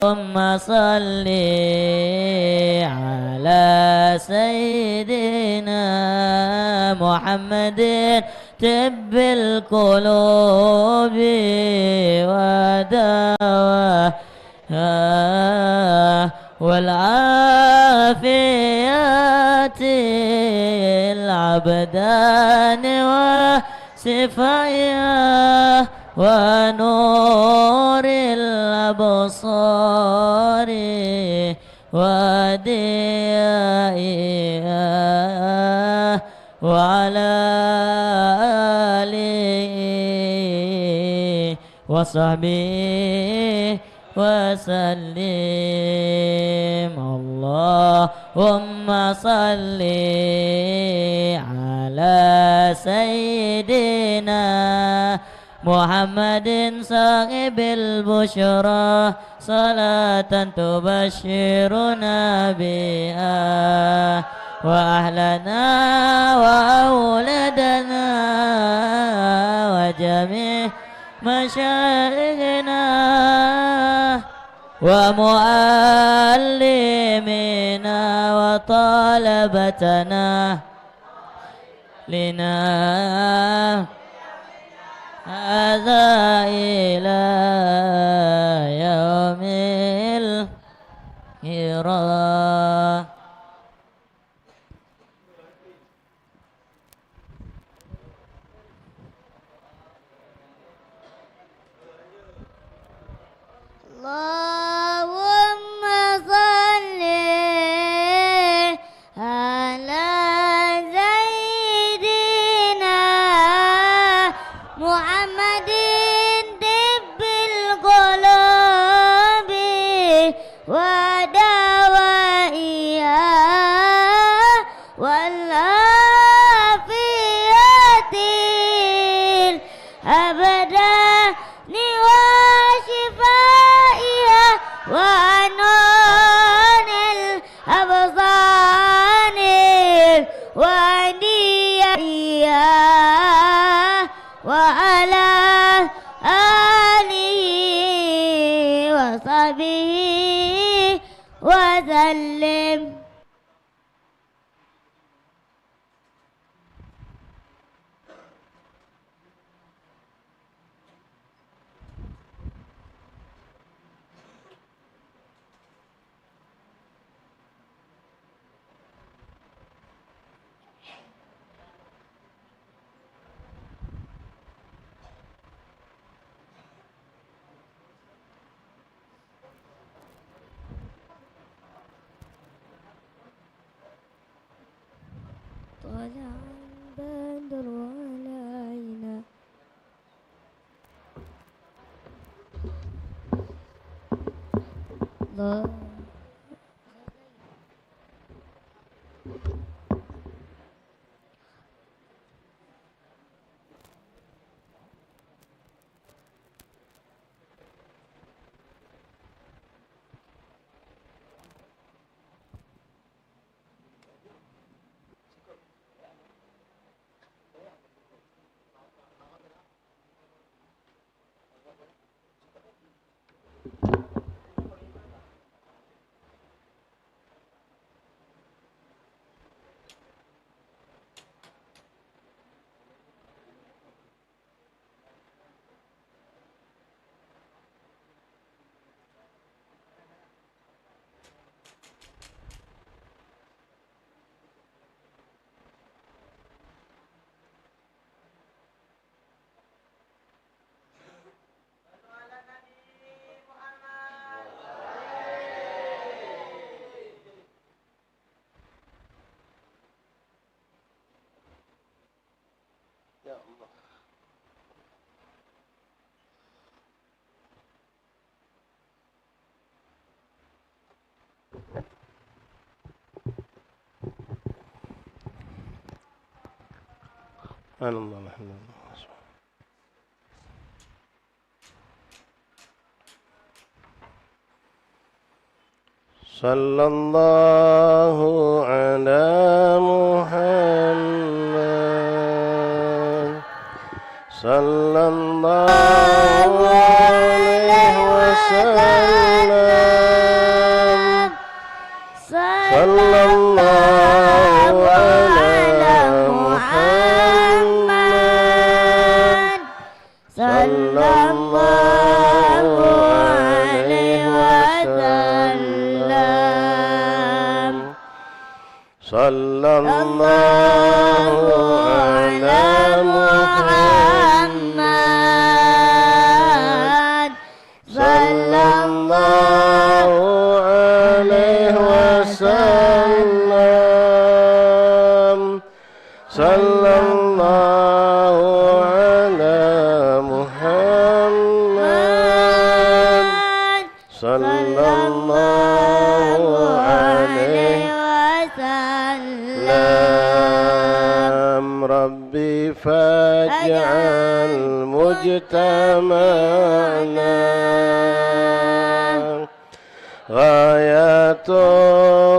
اللهم صل على سيدنا محمد طب القلوب ودواها والعافية العبدان وصفايا ونور الأبصار وديائها وعلى آله وصحبه وسلم. اللهم صل على سيدنا محمد صاحب البشرى صلاة تبشرنا بها وأهلنا وأولادنا وجميع مشايخنا ومعلمنا وطلبتنا لنا هذا إلى يوم القيامة. اللهم صل على سيدنا محمد طب القلوب ودوائها والعافية الأبدان وشفائها ونور الأبصار وديائها وعلى آله وصحبه وسلم. طلع البدر علينا الله سبحان الله الحمد لله. صلى الله على محمد صلى الله عليه وسلم. sallallahu ala Muhammad sallallahu alaihi wasallam sallallahu ala Muhammad sallallahu alaihi wasallam Rabbi faj'al mujtama'na ghayatu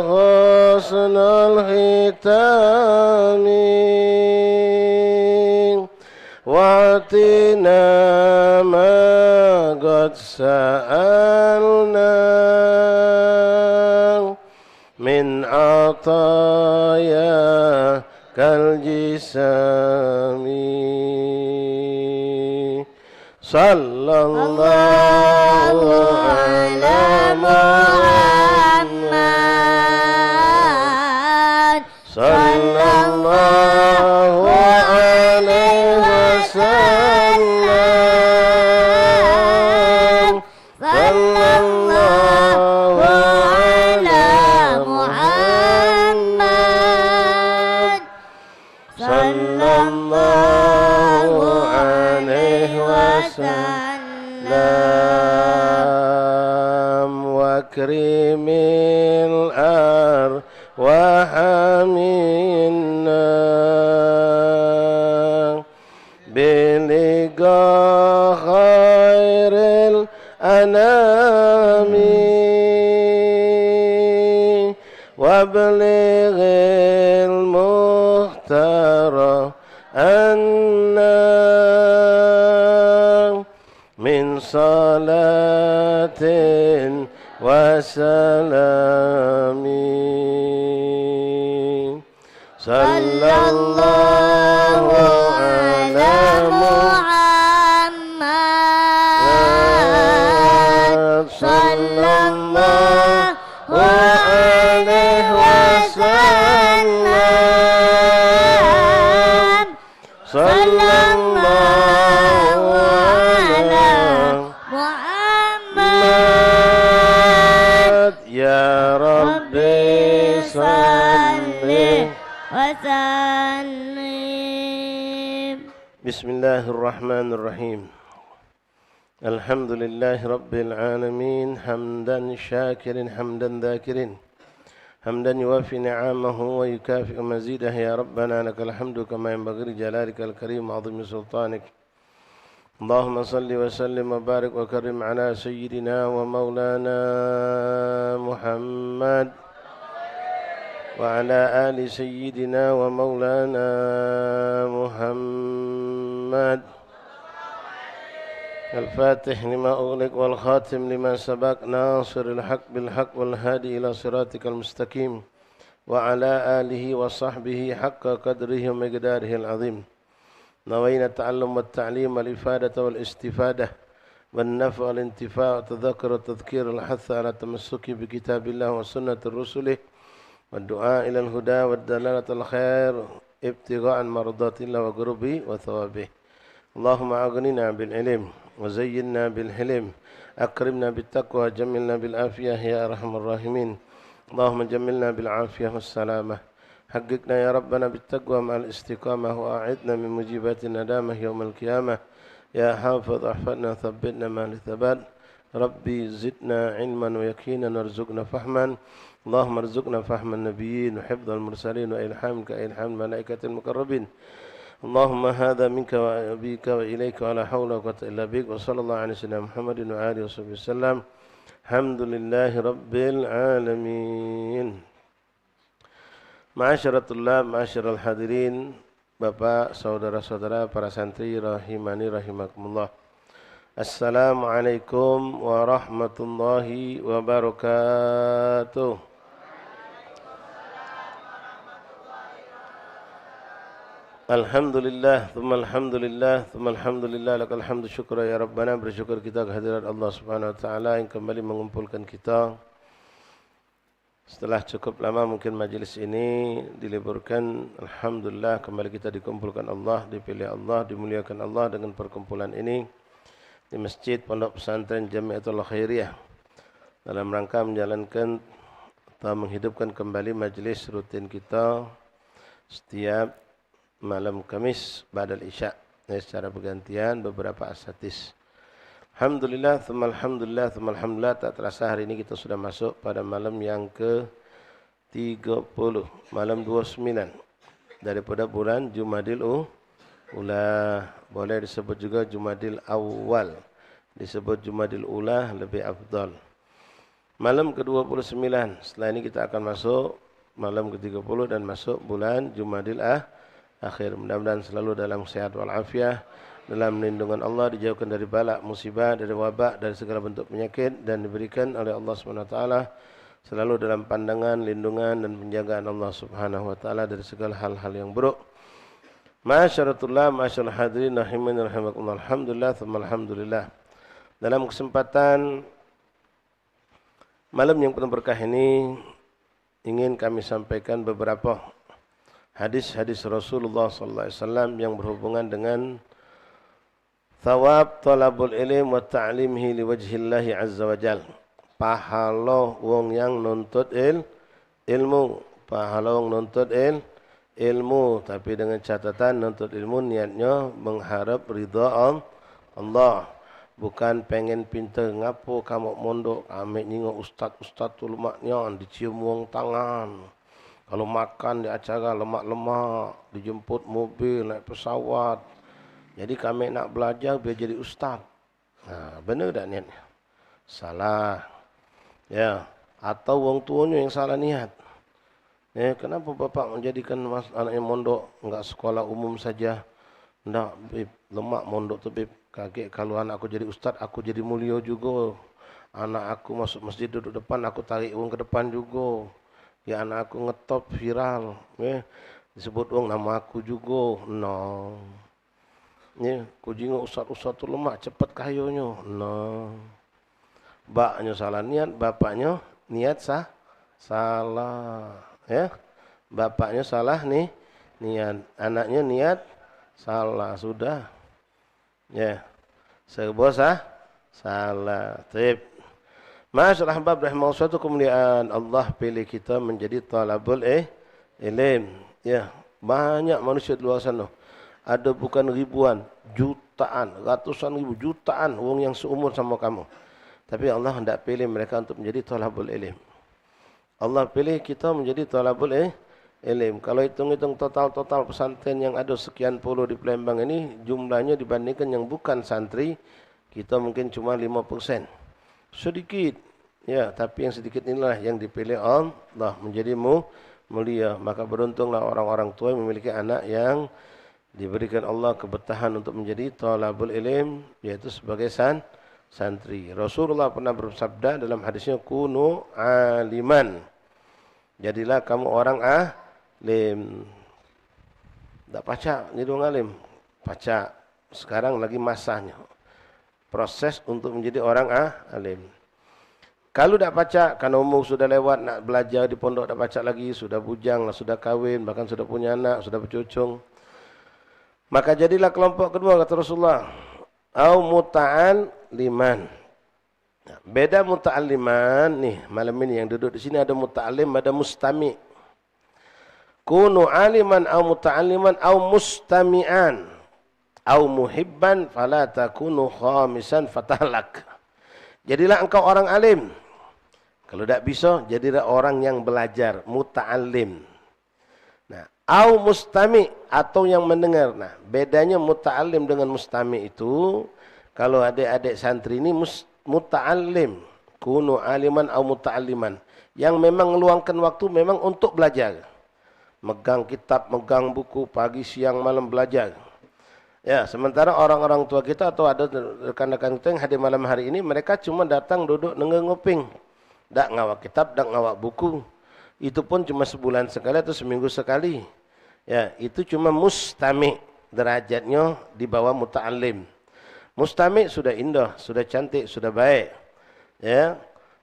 husnul hitami wa'tina ma qad sa'alna min ataya kal jisami sallallahu ala Muhammad sallallahu alaihi wasallam sallallahu ala Muhammad sallallahu alaihi wasallam wa akrimil arwah minna biliqa khairil anami wablighil muhtara anna min salatin wa salamin sallallahu ala Muhammad sallallahu alaihi wasallam sallallahu ala Muhammad ya Rabbi salli wa sallim. Bismillahirrahmanirrahim. Alhamdulillahi rabbil alamin hamdan syakirin hamdan dhakirin hamdan yuwafi ni'amahu wa yukafi'u mazidah ya rabbana lakal hamdu kama yanbaghi li jalalika al-karim wa 'azimi sultanik. Allahumma salli wa sallim wa barik wa karim ala sayyidina wa maulana Muhammad wa ala ali sayyidina wa maulana Muhammad. الفاتح لما أغلق والخاتم لما سبق ناصر الحق بالحق والهادي إلى صراطك المستقيم وعلى آله وصحبه حق قدره ومقداره العظيم. نوينا التعلم والتعليم والإفادة والاستفادة والنفع والانتفاع والتذكر والتذكير والحث على التمسك بكتاب الله وسنة الرسل والدعاء إلى الهدى والدلالة الخير ابتغاء مرضات الله وقربه وثوابه. اللهم أغننا بالعلم وزينا بالحلم أكرمنا بالتقوى جملنا بالعافية يا أرحم الراحمين. اللهم جملنا بالعافية والسلامة حققنا يا ربنا بالتقوى مع الاستقامة وأعدنا من مجيبات الندامة يوم القيامة. يا حافظ احفظنا ثبتنا مع الثبات. ربي زدنا علما ويقينا وارزقنا فهما. اللهم ارزقنا فهم النبيين وحفظ المرسلين وإلحامك إلحام الملائكة المقربين. اللهم هذا منك وبك وإليك ولا حول ولا قوة إلا بك. وصلى الله على سيدنا محمد وآله وصحبه وسلم. الحمد لله رب العالمين. Ma'asyiral tullab, ma'asyiral hadirin, Bapak, saudara-saudara, para santri rahimani rahimakumullah. Assalamualaikum warahmatullahi wabarakatuh. Alhamdulillah, thumma alhamdulillah, thumma alhamdulillah, lakal hamdu syukra ya Rabbana. Bersyukur kita kehadirat Allah Subhanahu wa taala yang kembali mengumpulkan kita Setelah cukup lama mungkin majlis ini diliburkan, alhamdulillah kembali kita dikumpulkan Allah, dipilih Allah, dimuliakan Allah dengan perkumpulan ini di Masjid Pondok Pesantren Jamiatul Khairiyah dalam rangka menjalankan atau menghidupkan kembali majlis rutin kita setiap malam Kamis ba'dal Isya secara bergantian beberapa asatidz. Alhamdulillah, thumma alhamdulillah, thumma alhamdulillah. Tak terasa hari ini kita sudah masuk pada malam yang ke-30, malam 29 daripada bulan Jumadil Ula. Boleh disebut juga Jumadil Awal, disebut Jumadil Ula lebih afdal. Malam ke-29, setelah ini kita akan masuk malam ke-30 dan masuk bulan Jumadil Akhir. Mudah-mudahan selalu dalam sehat walafiat, dalam lindungan Allah, dijauhkan dari balak, musibah, dari wabak, dari segala bentuk penyakit, dan diberikan oleh Allah SWT selalu dalam pandangan, lindungan dan penjagaan Allah Subhanahu wa taala dari segala hal-hal yang buruk. Masyaratullah, masyaallah hadirin rahimin rahimakumullah. Alhamdulillah, thumma alhamdulillah. Dalam kesempatan malam yang penuh berkah ini ingin kami sampaikan beberapa hadis-hadis Rasulullah sallallahu alaihi wasallam yang berhubungan dengan thawab talabul ilm wa ta'limhi liwajhillahi azza wa jal. Pahala wong yang nuntut ilmu, pahala wong nuntut ilmu, tapi dengan catatan nuntut ilmu niatnya mengharap ridha Allah, bukan pengen pintar. Ngapo kamu mondok amik nyingok ustaz tu lemaknya dicium wong tangan. Kalau makan di acara lemak-lemak, dijemput mobil, naik pesawat. Jadi kami nak belajar biar jadi ustaz. Benar tak niatnya? Salah. Ya, atau wong tuanya yang salah niat. Kenapa bapak menjadikan anaknya mondok enggak sekolah umum saja? Ndak, bib, lemak mondok tu bib. Kaget kalau anak aku jadi ustaz, aku jadi mulia juga. Anak aku masuk masjid duduk depan, aku tarik wong ke depan juga. Ya anak aku ngetop viral. Disebut wong nama aku juga. No. Ku jingok ustaz-ustaz tu lemak cepat kayunya. No. Baknya salah niat, bapaknya niat salah. Ya. Bapaknya salah nih niat, anaknya niat salah, sudah. Ya. Serba salah. Tip. Masyaallah ahbab rahimahullah, suatu kemuliaan Allah pilih kita menjadi talabul ilm. Ya, banyak manusia di luar sana. Ada bukan ribuan, jutaan, ratusan ribu, jutaan wong yang seumur sama kamu. Tapi Allah hendak pilih mereka untuk menjadi talabul ilm. Allah pilih kita menjadi talabul ilm. Kalau hitung-hitung total pesantren yang ada sekian puluh di Palembang ini, jumlahnya dibandingkan yang bukan santri, kita mungkin cuma 5%. Sedikit. Ya, tapi yang sedikit inilah yang dipilih Allah menjadi mulia. Maka beruntunglah orang-orang tua yang memiliki anak yang diberikan Allah keberkahan untuk menjadi talabul ilm, yaitu sebagai santri. Rasulullah pernah bersabda dalam hadisnya, kunu aliman. Jadilah kamu orang alim. Tak pacak jadi orang alim. Pacak. Sekarang lagi masanya. Proses untuk menjadi orang alim. Kalau tak pacak, kan umur sudah lewat, nak belajar di pondok tak pacak lagi, sudah bujang, sudah kahwin, bahkan sudah punya anak, sudah bercucung. Maka jadilah kelompok kedua, kata Rasulullah. Au muta'alliman. Beda muta'alliman, nih malam ini yang duduk di sini ada muta'allim, ada mustami'. Kunu aliman au muta'alliman au mustami'an. Au muhibban fala takunu khamisan fatalak. Jadilah engkau orang alim. Kalau tak bisa, jadilah orang yang belajar, muta'allim. Nah, au mustami' atau yang mendengar. Nah, bedanya muta'allim dengan mustami' itu, kalau adik-adik santri ini muta'allim, kunu aliman au muta'alliman, yang memang meluangkan waktu memang untuk belajar. Megang kitab, megang buku, pagi, siang, malam belajar. Ya, sementara orang-orang tua kita atau ada rekan-rekan kita yang hadir malam hari ini, mereka cuma datang duduk dengar nguping. Tak ngawak kitab, tak ngawak buku. Itu pun cuma sebulan sekali atau seminggu sekali. Ya, itu cuma mustami', derajatnya di bawah muta'allim. Mustami' sudah indah, sudah cantik, sudah baik. Ya.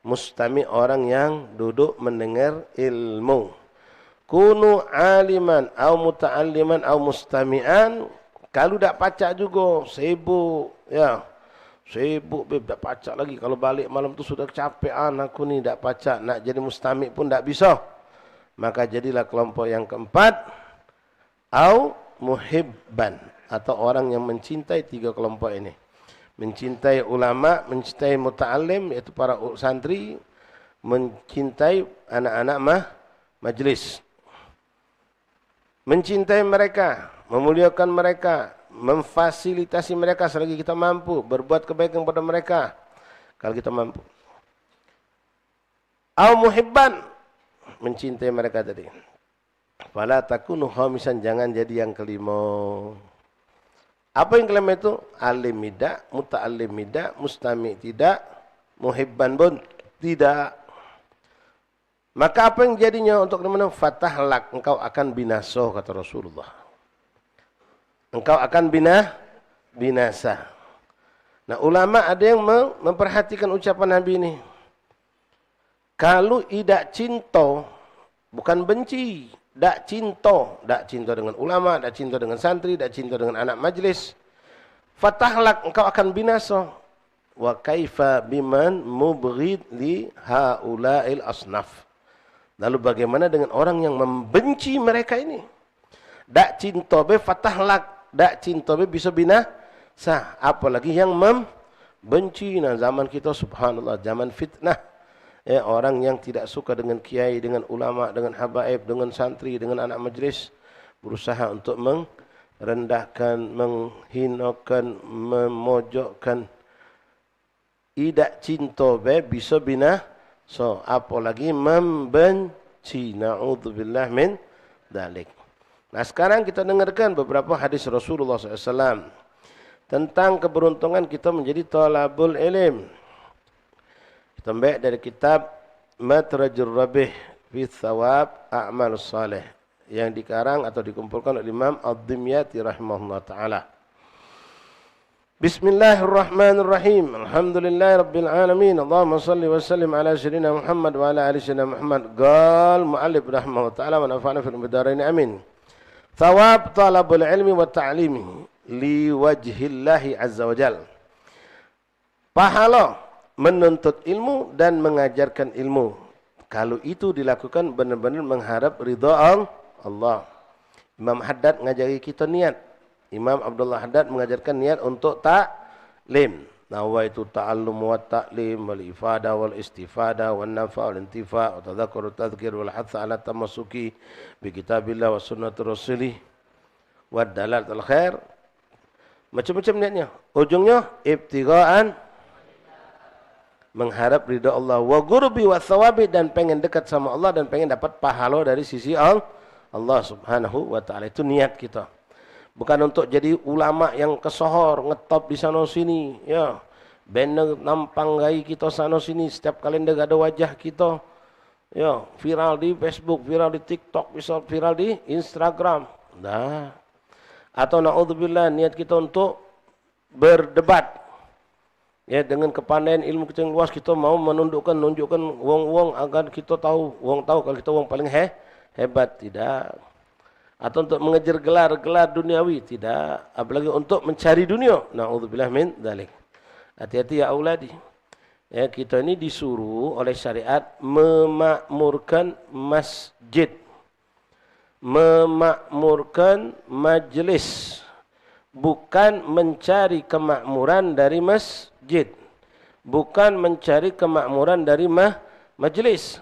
Mustami' orang yang duduk mendengar ilmu. Kunu aliman au muta'alliman au mustami'an. Kalau tak pacak juga, sibuk. Ya, sibuk tak pacak lagi. Kalau balik malam tu sudah capean aku ni, tak pacak. Nak jadi mustami' pun tak bisa. Maka jadilah kelompok yang keempat. Au muhibban. Atau orang yang mencintai tiga kelompok ini. Mencintai ulama, mencintai muta'alim, iaitu para santri. Mencintai anak-anak majlis. Mencintai mereka, memuliakan mereka, memfasilitasi mereka selagi kita mampu, berbuat kebaikan kepada mereka kalau kita mampu. Au muhibban, mencintai mereka tadi. Fala takunu khamisan, jangan jadi yang kelima. Apa yang kelima itu? Alim tidak, muta'alim tidak, mustami' tidak, muhibban pun tidak. Maka apa yang jadinya untuk dimana? Fatahlak, engkau akan binasa, kata Rasulullah. Engkau akan binasa. Nah, ulama ada yang memperhatikan ucapan Nabi ini. Kalau tidak cinta, bukan benci, tak cinta dengan ulama, tak cinta dengan santri, tak cinta dengan anak majlis. Fatahlak, engkau akan binasa. Wa kaifa biman mubghid li haula'il asnaf. Lalu bagaimana dengan orang yang membenci mereka ini? Tak cinta be fatahlak, tak cinta be bisa binasa. Apalagi yang membenci. Nah, zaman kita subhanallah, zaman fitnah. Orang yang tidak suka dengan kiai, dengan ulama, dengan habaib, dengan santri, dengan anak majlis, berusaha untuk merendahkan, menghinakan, memojokkan. Tidak cinta be bisa binasa. So, apalagi membenci. Na'udzubillah min dzalik. Nah, sekarang kita dengarkan beberapa hadis Rasulullah SAW tentang keberuntungan kita menjadi talabul ilm. Kita ambil dari kitab Matrajur Rabih fi Thawab A'malus Salih yang dikarang atau dikumpulkan oleh Imam Ad-Dimyati rahimahullah ta'ala. Bismillahirrahmanirrahim. Alhamdulillahirabbil alamin. Allahumma shalli wa sallim ala sayyidina Muhammad wa ala ali sayyidina Muhammad. Qal muallif rahimahullah ta'ala wa nafa'ana fil bidarain amin. Thawab talabul ilmi wa ta'limi li wajhillahi azza wa jal. Pahala menuntut ilmu dan mengajarkan ilmu. Kalau itu dilakukan benar-benar mengharap ridha Allah. Imam Haddad ngajari kita niat. Imam Abdullah Haddad mengajarkan niat untuk ta'lim. Nawaitu ta'allum wa ta'lim wal ifadah wal istifadah wal nafa' wal intifa' wa tadhakkur wa tadhkir wal hatha ala tamasuki bi kitabillah wa sunnati rasulih wa dalalatul khair. Macam-macam niatnya. Ujungnya ibtigha'an, mengharap ridha Allah, wa qurbi wa thawabi, dan pengen dekat sama Allah dan pengen dapat pahala dari sisi Allah Subhanahu wa taala. Itu niat kita. Bukan untuk jadi ulama yang kesohor, ngetop di sana sini, ya. Banner nampang gai kita sana sini, setiap kalender ada wajah kita. Ya, viral di Facebook, viral di TikTok, bisa viral di Instagram. Nah. Atau naudzubillah niat kita untuk berdebat. Ya, dengan kepandaian ilmu kita yang luas, kita mau menunjukkan wong-wong agar kita tahu, wong tahu kalau kita wong paling hebat. Tidak. Atau untuk mengejar gelar-gelar duniawi, tidak. Apalagi untuk mencari dunia. Na'udzubillah min dzalik. Hati-hati ya auladi. Ya, kita ini disuruh oleh syariat memakmurkan masjid. Memakmurkan majlis. Bukan mencari kemakmuran dari masjid. Bukan mencari kemakmuran dari majlis.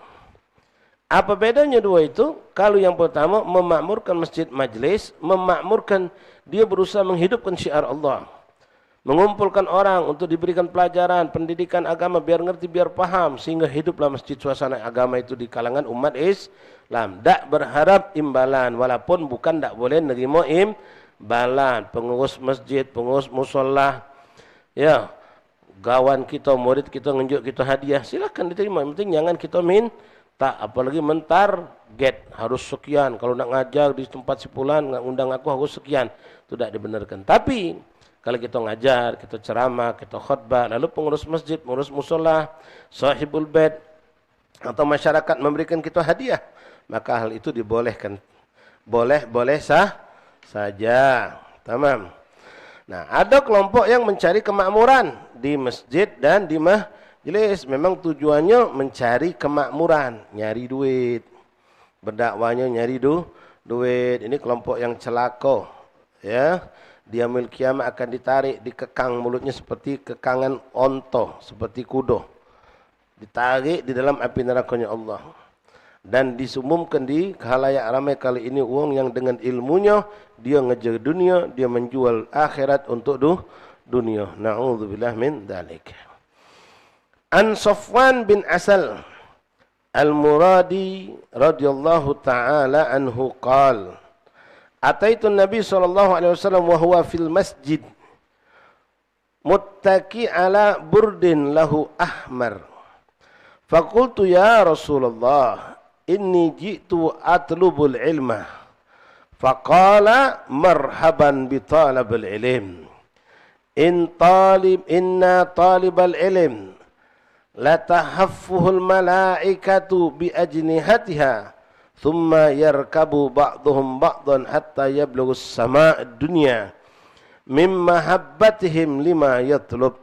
Apa bedanya dua itu? Kalau yang pertama memakmurkan masjid majlis, memakmurkan dia berusaha menghidupkan syiar Allah. Mengumpulkan orang untuk diberikan pelajaran, pendidikan agama biar ngerti, biar paham. Sehingga hiduplah masjid suasana agama itu di kalangan umat Islam. Tak berharap imbalan, walaupun bukan tak boleh nerima imbalan. Pengurus masjid, pengurus musola, ya, gawan kita, murid kita, nunjuk kita hadiah, silakan diterima. Yang penting jangan kita tak, apalagi mentarget harus sekian. Kalau nak ngajar di tempat si fulan, undang aku harus sekian. Itu tidak dibenarkan. Tapi Kalau kita ngajar, kita ceramah, kita khutbah, lalu pengurus masjid, pengurus musola, sahibul bait atau masyarakat memberikan kita hadiah, maka hal itu dibolehkan. Boleh saja. Tamam. Nah, ada kelompok yang mencari kemakmuran di masjid dan di majlis. Memang tujuannya mencari kemakmuran, nyari duit. Berdakwanya nyari duit. Ini kelompok yang celaka. Ya. Di yaumil kiamat akan ditarik, dikekang mulutnya seperti kekangan onto, seperti kuda. Ditarik di dalam api nerakanya Allah. Dan disumumkan di khalayak ramai kali ini uang yang dengan ilmunya dia ngejar dunia, dia menjual akhirat untuk dunia. Na'udzubillah min dzalik. An Safwan bin Asal Al-Muradi radhiyallahu taala anhu qala Ataitu Nabi SAW wa huwa fil masjid muttaki ala burdin lahu ahmar. Faqultu ya Rasulullah inni ji'tu atlubul ilma. Faqala marhaban bi talabil ilm. Inna talibal ilm la tahaffuhul malaikatu bi ajnihatiha. Thumma yarkabu ba'duhum ba'dan hatta yablughus sama' ad-dunya mimma habbatihim lima yatlub.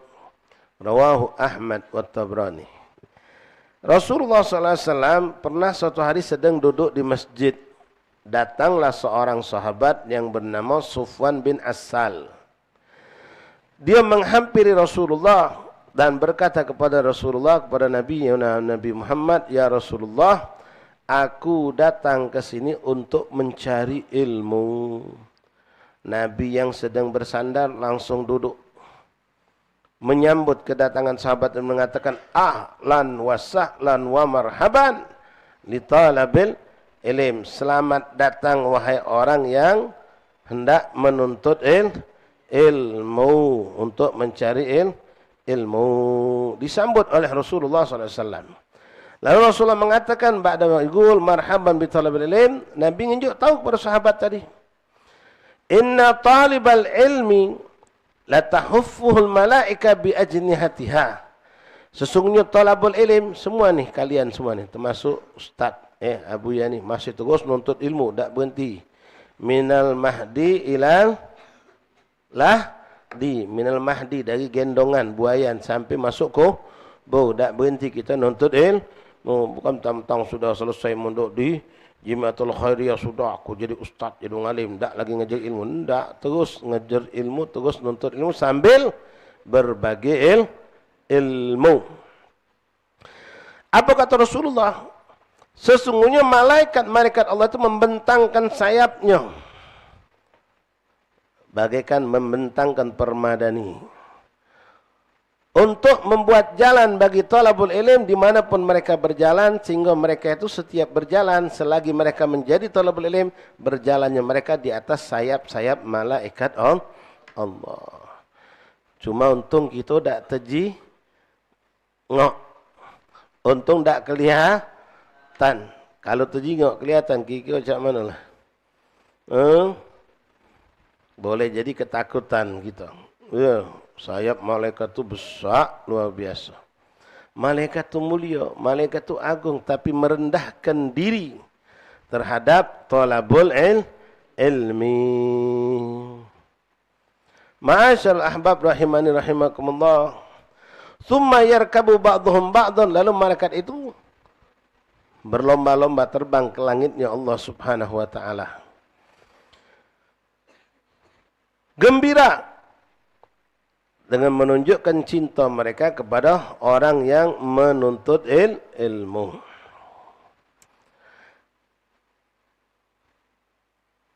Rawahu Ahmad wa Tabrani. Rasulullah SAW pernah suatu hari sedang duduk di masjid. Datanglah seorang sahabat yang bernama Safwan bin Asal. Dia menghampiri Rasulullah dan berkata kepada Rasulullah, kepada Nabi Muhammad, ya Rasulullah, aku datang ke sini untuk mencari ilmu. Nabi yang sedang bersandar langsung duduk menyambut kedatangan sahabat dan mengatakan ahlan wa sahlan wa marhaban li talabil ilm. Selamat datang wahai orang yang hendak menuntut ilmu, untuk mencari ilmu. Disambut oleh Rasulullah SAW. Lalu Rasulullah mengatakan ba'da yaqul marhaban bi talabil ilm, Nabi nunjuk tahu kepada sahabat tadi. Inna talibal ilmi la tahuffuhul malaika bi ajnihatiha. Sesungguhnya talabul ilm semua nih, kalian semua nih, termasuk ustaz Abu Yani masih terus menuntut ilmu, tak berhenti. Minal mahdi ilal lahdi, minal mahdi dari gendongan buayan sampai masuk bau, tak berhenti kita nuntut ilmu. Bukan tentang sudah selesai mondok di Jamiatul Khairiyah, sudah aku jadi ustaz, jadi ngalim, tak lagi ngejar ilmu. Tak, terus ngejar ilmu, terus nuntut ilmu sambil berbagi ilmu. Apa kata Rasulullah? Sesungguhnya malaikat Allah itu membentangkan sayapnya bagaikan membentangkan permadani untuk membuat jalan bagi talabul ilm dimanapun mereka berjalan, sehingga mereka itu setiap berjalan selagi mereka menjadi talabul ilm, berjalannya mereka di atas sayap-sayap malaikat Allah. Cuma untung kita tak teji ngok, untung tak kelihatan. Kalau teji ngok kelihatan, kiki macam mana lah. Boleh jadi ketakutan kita. Ya. Sayap malaikat itu besar, luar biasa. Malaikat itu mulia, malaikat itu agung, tapi merendahkan diri terhadap talabul ilmi. Ma'asyal ahbab rahimani rahimakumullah. Thumma yarkabu ba'duhum ba'dan. Lalu malaikat itu berlomba-lomba terbang ke langitnya Allah Subhanahu wa ta'ala. Gembira dengan menunjukkan cinta mereka kepada orang yang menuntut ilmu.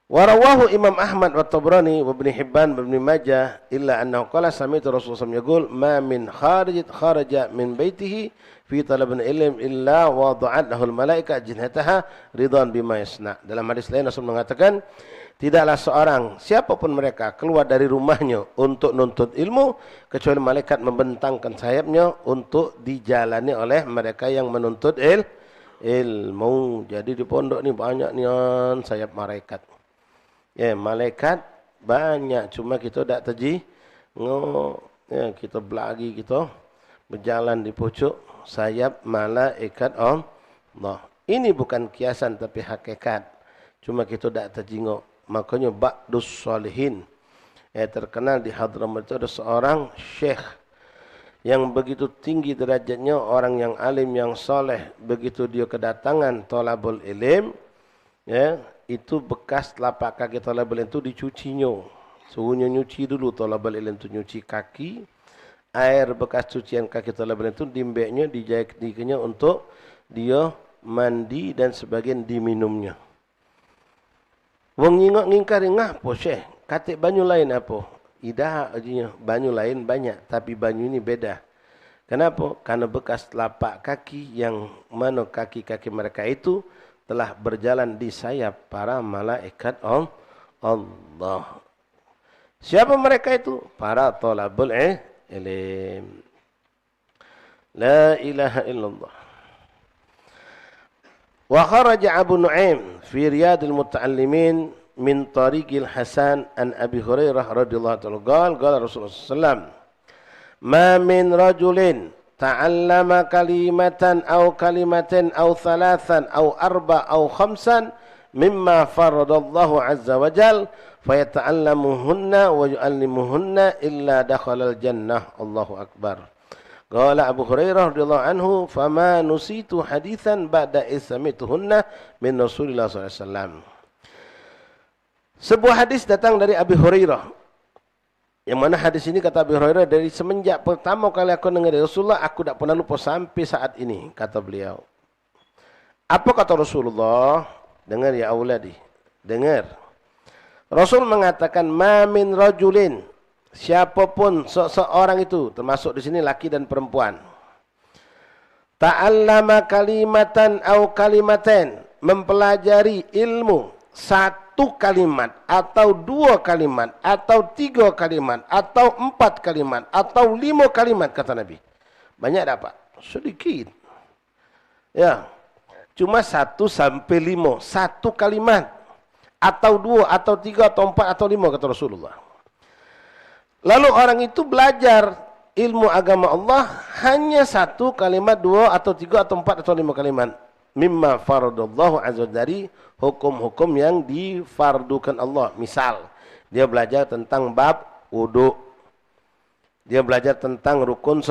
Warawahu Imam Ahmad wa Tabrani wa Ibn Hibban wa Ibn Majah illa annahu qala sami'tu Rasulullah SAW yaqul ma min kharaja min baitihi fi talabin ilm illa wada'at lahul malaika jinhataha ridwan bima yasna. Dalam hadis lain Rasul mengatakan, tidaklah seorang, siapapun mereka, keluar dari rumahnya untuk nuntut ilmu, kecuali malaikat membentangkan sayapnya untuk dijalani oleh mereka yang menuntut ilmu. Jadi di pondok ni banyak nian sayap malaikat. Ya, malaikat banyak, cuma kita tak Ya, kita belagi kita berjalan di pucuk sayap malaikat Allah. Ini bukan kiasan tapi hakikat. Cuma kita tak terjenguk. Makanya ba'dus salihin. Terkenal di Hadramaut itu ada seorang syekh yang begitu tinggi derajatnya, orang yang alim, yang soleh. Begitu dia kedatangan thalabul ilm, ya, itu bekas telapak kaki thalabul ilm itu dicucinya. Suruhnya nyuci dulu thalabul ilm itu, nyuci kaki. Air bekas cucian kaki thalabul ilm itu dimbeknya, dijadikannya untuk dia mandi dan sebagian diminumnya. Wong ngingkar ngapa syekh? Katik banyu lain apa? Idah ajinya banyu lain banyak, tapi banyu ini beda. Kenapa? Karena bekas telapak kaki yang mana kaki-kaki mereka itu telah berjalan di sayap para malaikat Allah. Siapa mereka itu? Para thalabul ilm. La ilaha illallah. Wa kharaja Abu Nu'aim fi Riyadil Muta'allimin min tariqil Hasan an Abi Hurairah radhiyallahu ta'ala qala Rasulullah sallam ma min rajulin ta'allama kalimatan aw kalimatin aw thalathan aw arba aw khamsan mimma faradallahu azza wa jal fayata'allamuhunna wa yu'allimuhunna illa dakhalal jannah. Allahu akbar. Qala Abu Hurairah radhiyallahu anhu fama nusitu haditsan ba'da ismituhunna min Rasulillah sallallahu alaihi wasallam. Sebuah hadis datang dari Abi Hurairah. Yang mana hadis ini kata Abi Hurairah, dari semenjak pertama kali aku dengar dari Rasulullah, aku tak pernah lupa sampai saat ini, kata beliau. Apa kata Rasulullah? Dengar ya auladi. Dengar. Rasul mengatakan, ma min rajulin, siapapun seorang itu, termasuk di sini laki dan perempuan. Ta'allama kalimatan au kalimaten, mempelajari ilmu satu kalimat atau dua kalimat atau tiga kalimat atau empat kalimat atau lima kalimat, kata Nabi. Banyak tak Pak? Sedikit. Ya, cuma 1 sampai 5, satu kalimat atau dua atau tiga atau empat atau lima, kata Rasulullah. Lalu orang itu belajar ilmu agama Allah hanya satu kalimat, dua atau tiga atau empat atau lima kalimat. Mimma faradallahu azza dari hukum-hukum yang difardukan Allah. Misal, dia belajar tentang bab wudu. Dia belajar tentang rukun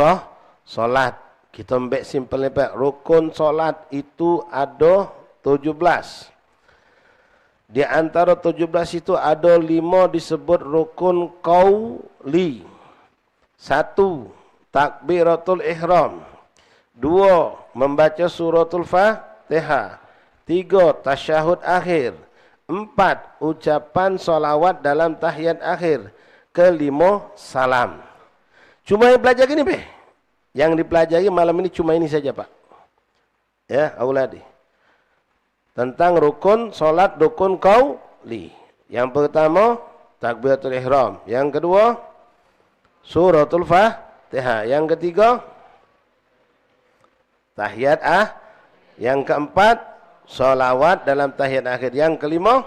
solat. Kita ambil simple lepas. Rukun solat itu ada 17. Di antara 17 itu ada 5 disebut rukun qauli. 1. Takbiratul ihram. 2. Membaca suratul Fatihah. 3. Tasyahud akhir. 4. Ucapan solawat dalam tahiyat akhir. 5. Salam. Cuma yang belajar gini, Beh. Yang dipelajari malam ini cuma ini saja, Pak. Ya, auladi. Tentang rukun solat, rukun qauli. Yang pertama, takbiratul ihram. Yang kedua, suratul Fatihah. Yang ketiga, tahiyat Yang keempat, solawat dalam tahiyat akhir. Yang kelima,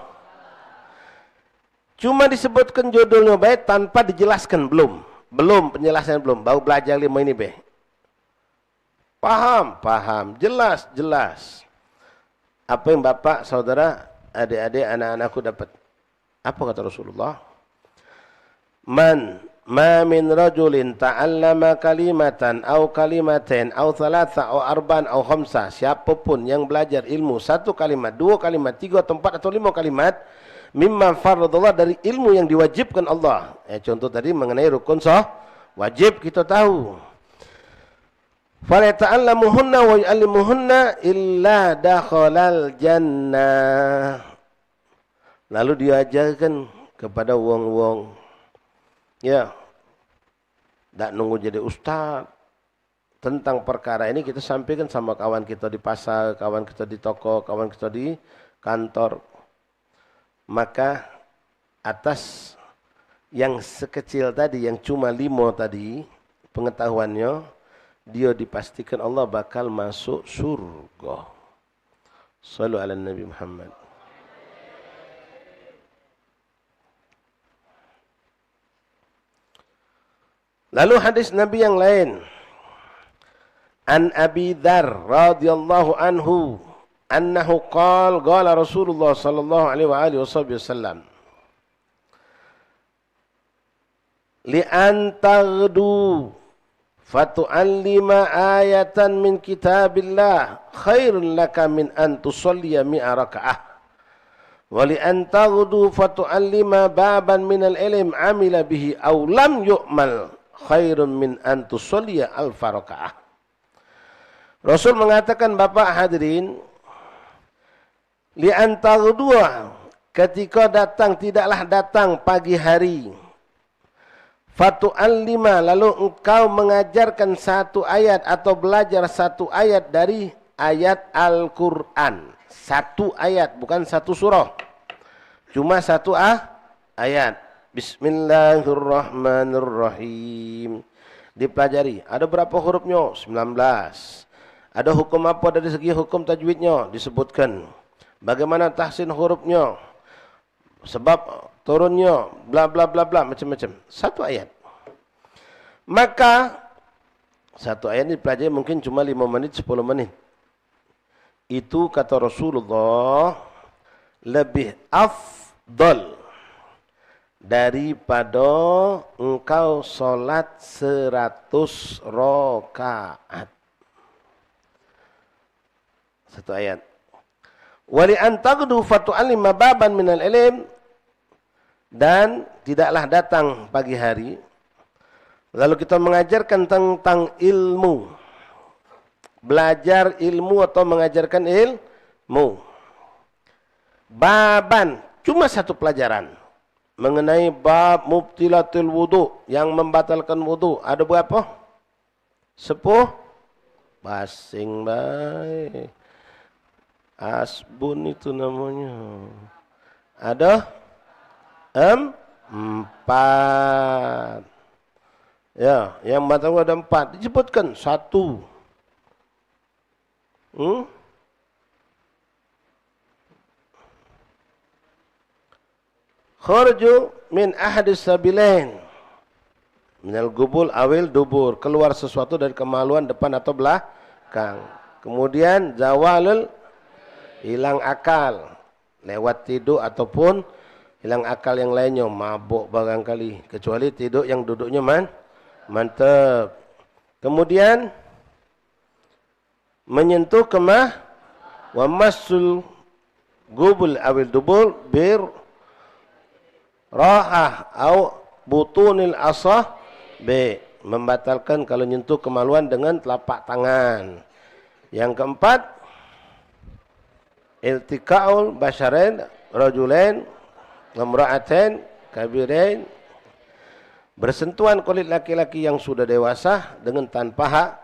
cuma disebutkan judulnya baik tanpa dijelaskan. Belum penjelasan belum. Baru belajar 5 ini baik. Paham. Jelas. Apa yang bapak, saudara, adik-adik, anak-anakku dapat. Apa kata Rasulullah? Ma min rajulin ta'allama kalimatan au kalimatain au thalatha au arban au khamsa. Siapapun yang belajar ilmu 1 kalimat, 2 kalimat, 3 atau 4 atau 5 kalimat, mimma faradallah dari ilmu yang diwajibkan Allah. Contoh tadi mengenai rukun wajib kita tahu. Fala ta'allamuhunna wa yu'allimuhunna illa dakhalal jannah. Lalu diajarkan kepada wong-wong, ya, tak nunggu jadi ustaz. Tentang perkara ini kita sampaikan sama kawan kita di pasar, kawan kita di toko, kawan kita di kantor. Maka atas yang sekecil tadi, yang cuma 5 tadi, pengetahuannya, dia dipastikan Allah bakal masuk surga. Sallu ala Nabi Muhammad. Lalu hadis Nabi yang lain. An Abi Dzar radhiyallahu anhu annahu qala Rasulullah sallallahu alaihi wa alihi wasallam li an taghdu fatu'allima ayatan min kitabillah khairun laka min an tusalliya mi'a raka'ah wa li an taghdu fatu'allima baban minal ilm amila bihi aw lam yu'mal khairun min an tusalliya alfa raka'ah. Rasul mengatakan, Bapak hadirin, li an taghdua, ketika datang tidaklah datang pagi hari, fatu'allima, lalu engkau mengajarkan satu ayat atau belajar satu ayat dari ayat Al-Quran. Satu ayat, bukan satu surah. Cuma satu ayat. Bismillahirrahmanirrahim. Dipelajari. Ada berapa hurufnya? 19. Ada hukum apa dari segi hukum tajwidnya? Disebutkan. Bagaimana tahsin hurufnya? Sebab turunnya, bla bla bla bla, macam-macam. Satu ayat. Maka satu ayat dipelajari mungkin cuma 5 menit, 10 menit. Itu kata Rasulullah lebih afdal daripada engkau solat 100 rakaat. Satu ayat. Wali antagdu fatu'allima baban minal ilm, dan tidaklah datang pagi hari lalu kita mengajarkan tentang ilmu, belajar ilmu atau mengajarkan ilmu. Baban, cuma satu pelajaran mengenai bab mubtilatul wudu, yang membatalkan wudu. Ada berapa? 10. Basing baik. Asbun itu namanya. Ada 4. Ya, yang batal ada 4. Disebutkan 1. Kharju min ahadis sabilain. Minal gubul awil dubur. Keluar sesuatu dari kemaluan depan atau belakang. Kemudian zawalul, hilang akal lewat tidur ataupun hilang akal yang lainnya, mabuk barangkali, kecuali tidur yang duduknya mantap. Kemudian menyentuh kemah, wa masul gubul awil dubul bir rahah au butunil asah b, membatalkan kalau nyentuh kemaluan dengan telapak tangan. Yang keempat, iltiqaul basyarain rajulain lamra'atain kabirain, bersentuhan kulit laki-laki yang sudah dewasa dengan tanpa hak.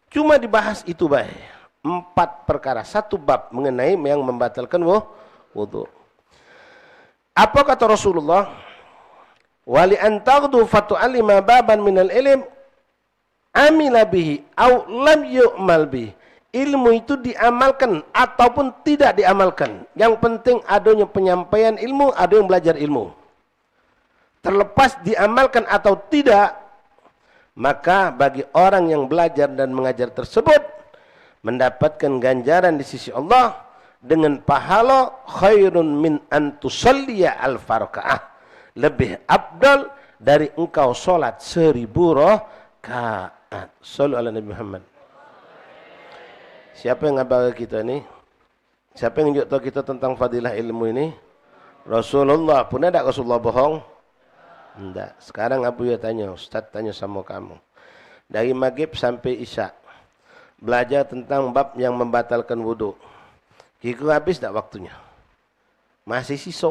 Cuma dibahas itu baik. 4 perkara, satu bab mengenai yang membatalkan wudu. Apa kata Rasulullah? Wali antagdu fatu'allima baban minal ilm amila bihi au lam yu'mal bihi. Ilmu itu diamalkan ataupun tidak diamalkan. Yang penting adanya penyampaian ilmu, ada yang belajar ilmu. Terlepas diamalkan atau tidak, maka bagi orang yang belajar dan mengajar tersebut mendapatkan ganjaran di sisi Allah dengan pahala khairun min an tusalliya al-farqa'ah. Lebih abdal dari engkau solat 1000 rakaat. Sallu ala Nabi Muhammad. Siapa yang ngabar kita ni? Siapa yang tunjuk tahu kita tentang fadilah ilmu ini? Rasulullah. Pernah tak Rasulullah bohong? Tidak. Sekarang Abu ya tanya, Ustaz tanya sama kamu. Dari maghrib sampai isya, belajar tentang bab yang membatalkan wudu. Kira habis tak waktunya? Masih sisa.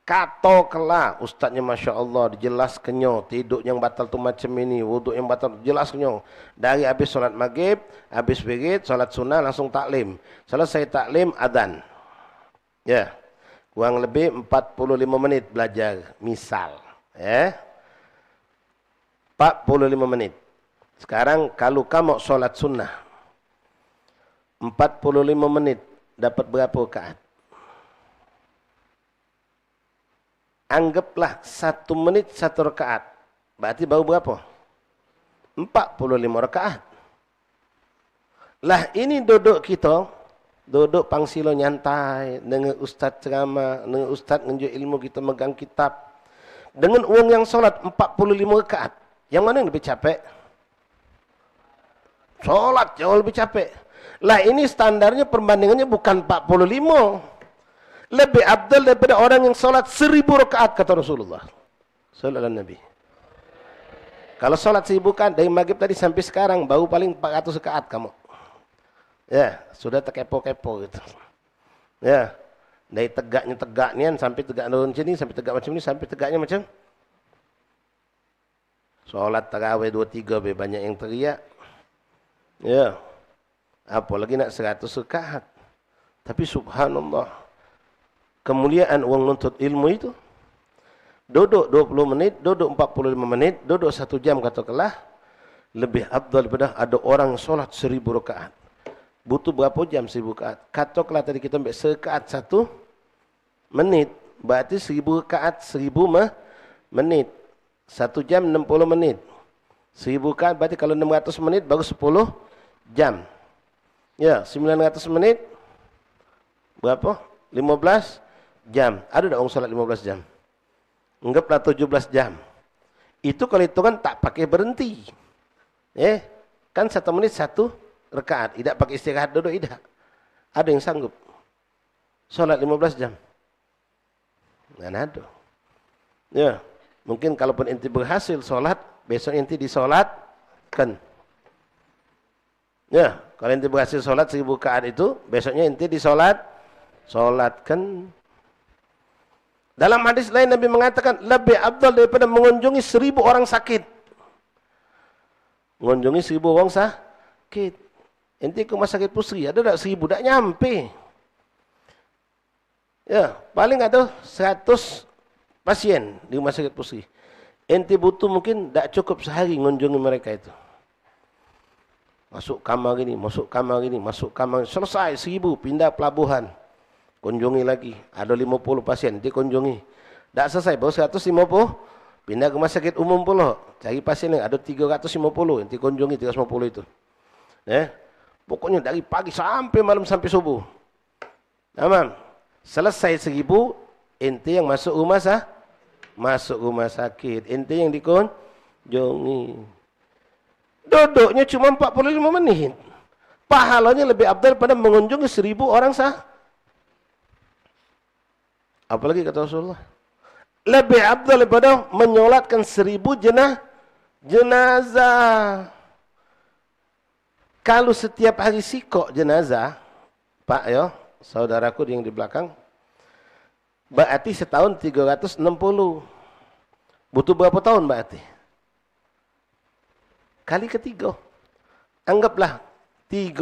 Kata kelak ustaznya Masya Allah dijelaskannya tidur yang batal tu macam ini, wuduk yang batal jelaskannya. Dari habis solat maghrib, habis wirid, solat sunnah langsung taklim. Selesai taklim adzan. Ya. Kurang lebih 45 menit belajar misal, ya. 45 menit. Sekarang kalau kamu solat sunnah 45 menit dapat berapa rakaat? Anggaplah 1 menit 1 rakaat. Berarti baru berapa? 45 rakaat. Lah ini duduk kita, duduk pangsilo nyantai, dengan ustaz ceramah, dengan ustaz ngenjuk ilmu, kita megang kitab. Dengan uang yang solat 45 rakaat. Yang mana yang lebih capek? Solat jauh lebih capek. Lah ini standarnya perbandingannya bukan 45. Lebih afdal daripada orang yang solat 1000 rakaat kata Rasulullah sallallahu alaihi Nabi. Kalau solat 1000 rakaat dari maghrib tadi sampai sekarang baru paling 400 rakaat kamu. Ya, sudah terkepo-kepo gitu. Ya, dari tegaknya sampai tegak daun sini, sampai tegak macam ni, sampai tegaknya macam. Solat tarawih 2-3 banyak yang teriak. Ya, apalagi nak 100 rakaat. Tapi subhanallah, kemuliaan orang nuntut ilmu itu. Duduk 20 menit, duduk 45 menit, duduk 1 jam katakanlah, lebih afdal daripada ada orang solat 1000 rakaat. Butuh berapa jam 1000 rakaat? Katakanlah tadi kita ambil serakaat 1 menit. Berarti 1000 rakaat 1000 menit. 1 jam 60 menit. 1000 rakaat berarti kalau 600 menit baru 10 jam. Ya, 900 menit. Berapa? 15 jam. Ada tak orang solat 15 jam? Anggaplah 17 jam. Itu kalau hitungan tak pakai berhenti. Kan 1 menit 1 rakaat, tidak pakai istirahat duduk, tidak. Ada yang sanggup solat 15 jam? Nggak ada. Ya, mungkin kalaupun ente berhasil solat, besok ente disolatkan. Ya, kalau ente berhasil solat 1000 rakaat itu, besoknya ente solatkan. Dalam hadis lain Nabi mengatakan lebih afdal daripada mengunjungi 1000 orang sakit. Mengunjungi 1000 orang sakit. Ente ke rumah sakit pusri, ada tak 1000? Tak nyampe. Ya, paling ada 100 pasien di rumah sakit pusri. Ente butuh mungkin tak cukup sehari mengunjungi mereka itu. Masuk kamar ini, masuk kamar ini, masuk kamar ini. Selesai 1000, pindah pelabuhan. Kunjungi lagi. Ada 50 pasien, dia kunjungi. Tak selesai, baru 150. Pindah ke rumah sakit umum pula. Cari pasien yang ada 350. Ente kunjungi 350 itu. Pokoknya dari pagi sampai malam sampai subuh. Tamam. Selesai 1000, ente yang masuk rumah sakit. Ente yang dikunjungi. Duduknya cuma 45 menit. Pahalanya lebih afdal pada mengunjungi 1000 orang Apalagi kata Rasulullah, lebih afdal daripada menyolatkan 1000 jenazah. Kalau setiap hari sikok jenazah, Pak ya, saudaraku yang di belakang, berarti setahun 360. Butuh berapa tahun berarti? Kali ketiga. Anggaplah 3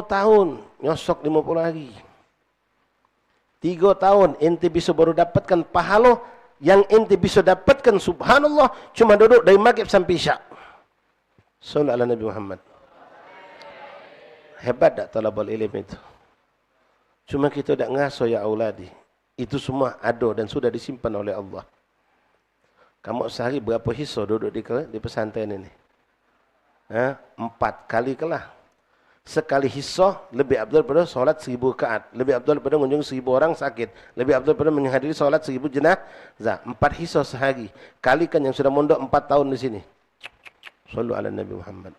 tahun, nyosok 50 hari. 3 tahun, ente bisa baru dapatkan pahala yang ente bisa dapatkan, subhanallah, cuma duduk dari maghrib sampai isyak. Sallallahu alaihi Nabi Muhammad. Hebat tak talabul ilm itu? Cuma kita tak ngaso ya auladi. Itu semua ada dan sudah disimpan oleh Allah. Kamu sehari berapa hissa duduk di pesantren ini? 4 kali kelah. Sekali hissa lebih afdal daripada solat 1000 rakaat. Lebih afdal daripada mengunjungi 1000 orang sakit. Lebih afdal daripada menghadiri solat 1000 jenazah. 4 hissa sehari. Kalikan yang sudah mondok 4 tahun di sini. Sallu ala Nabi Muhammad.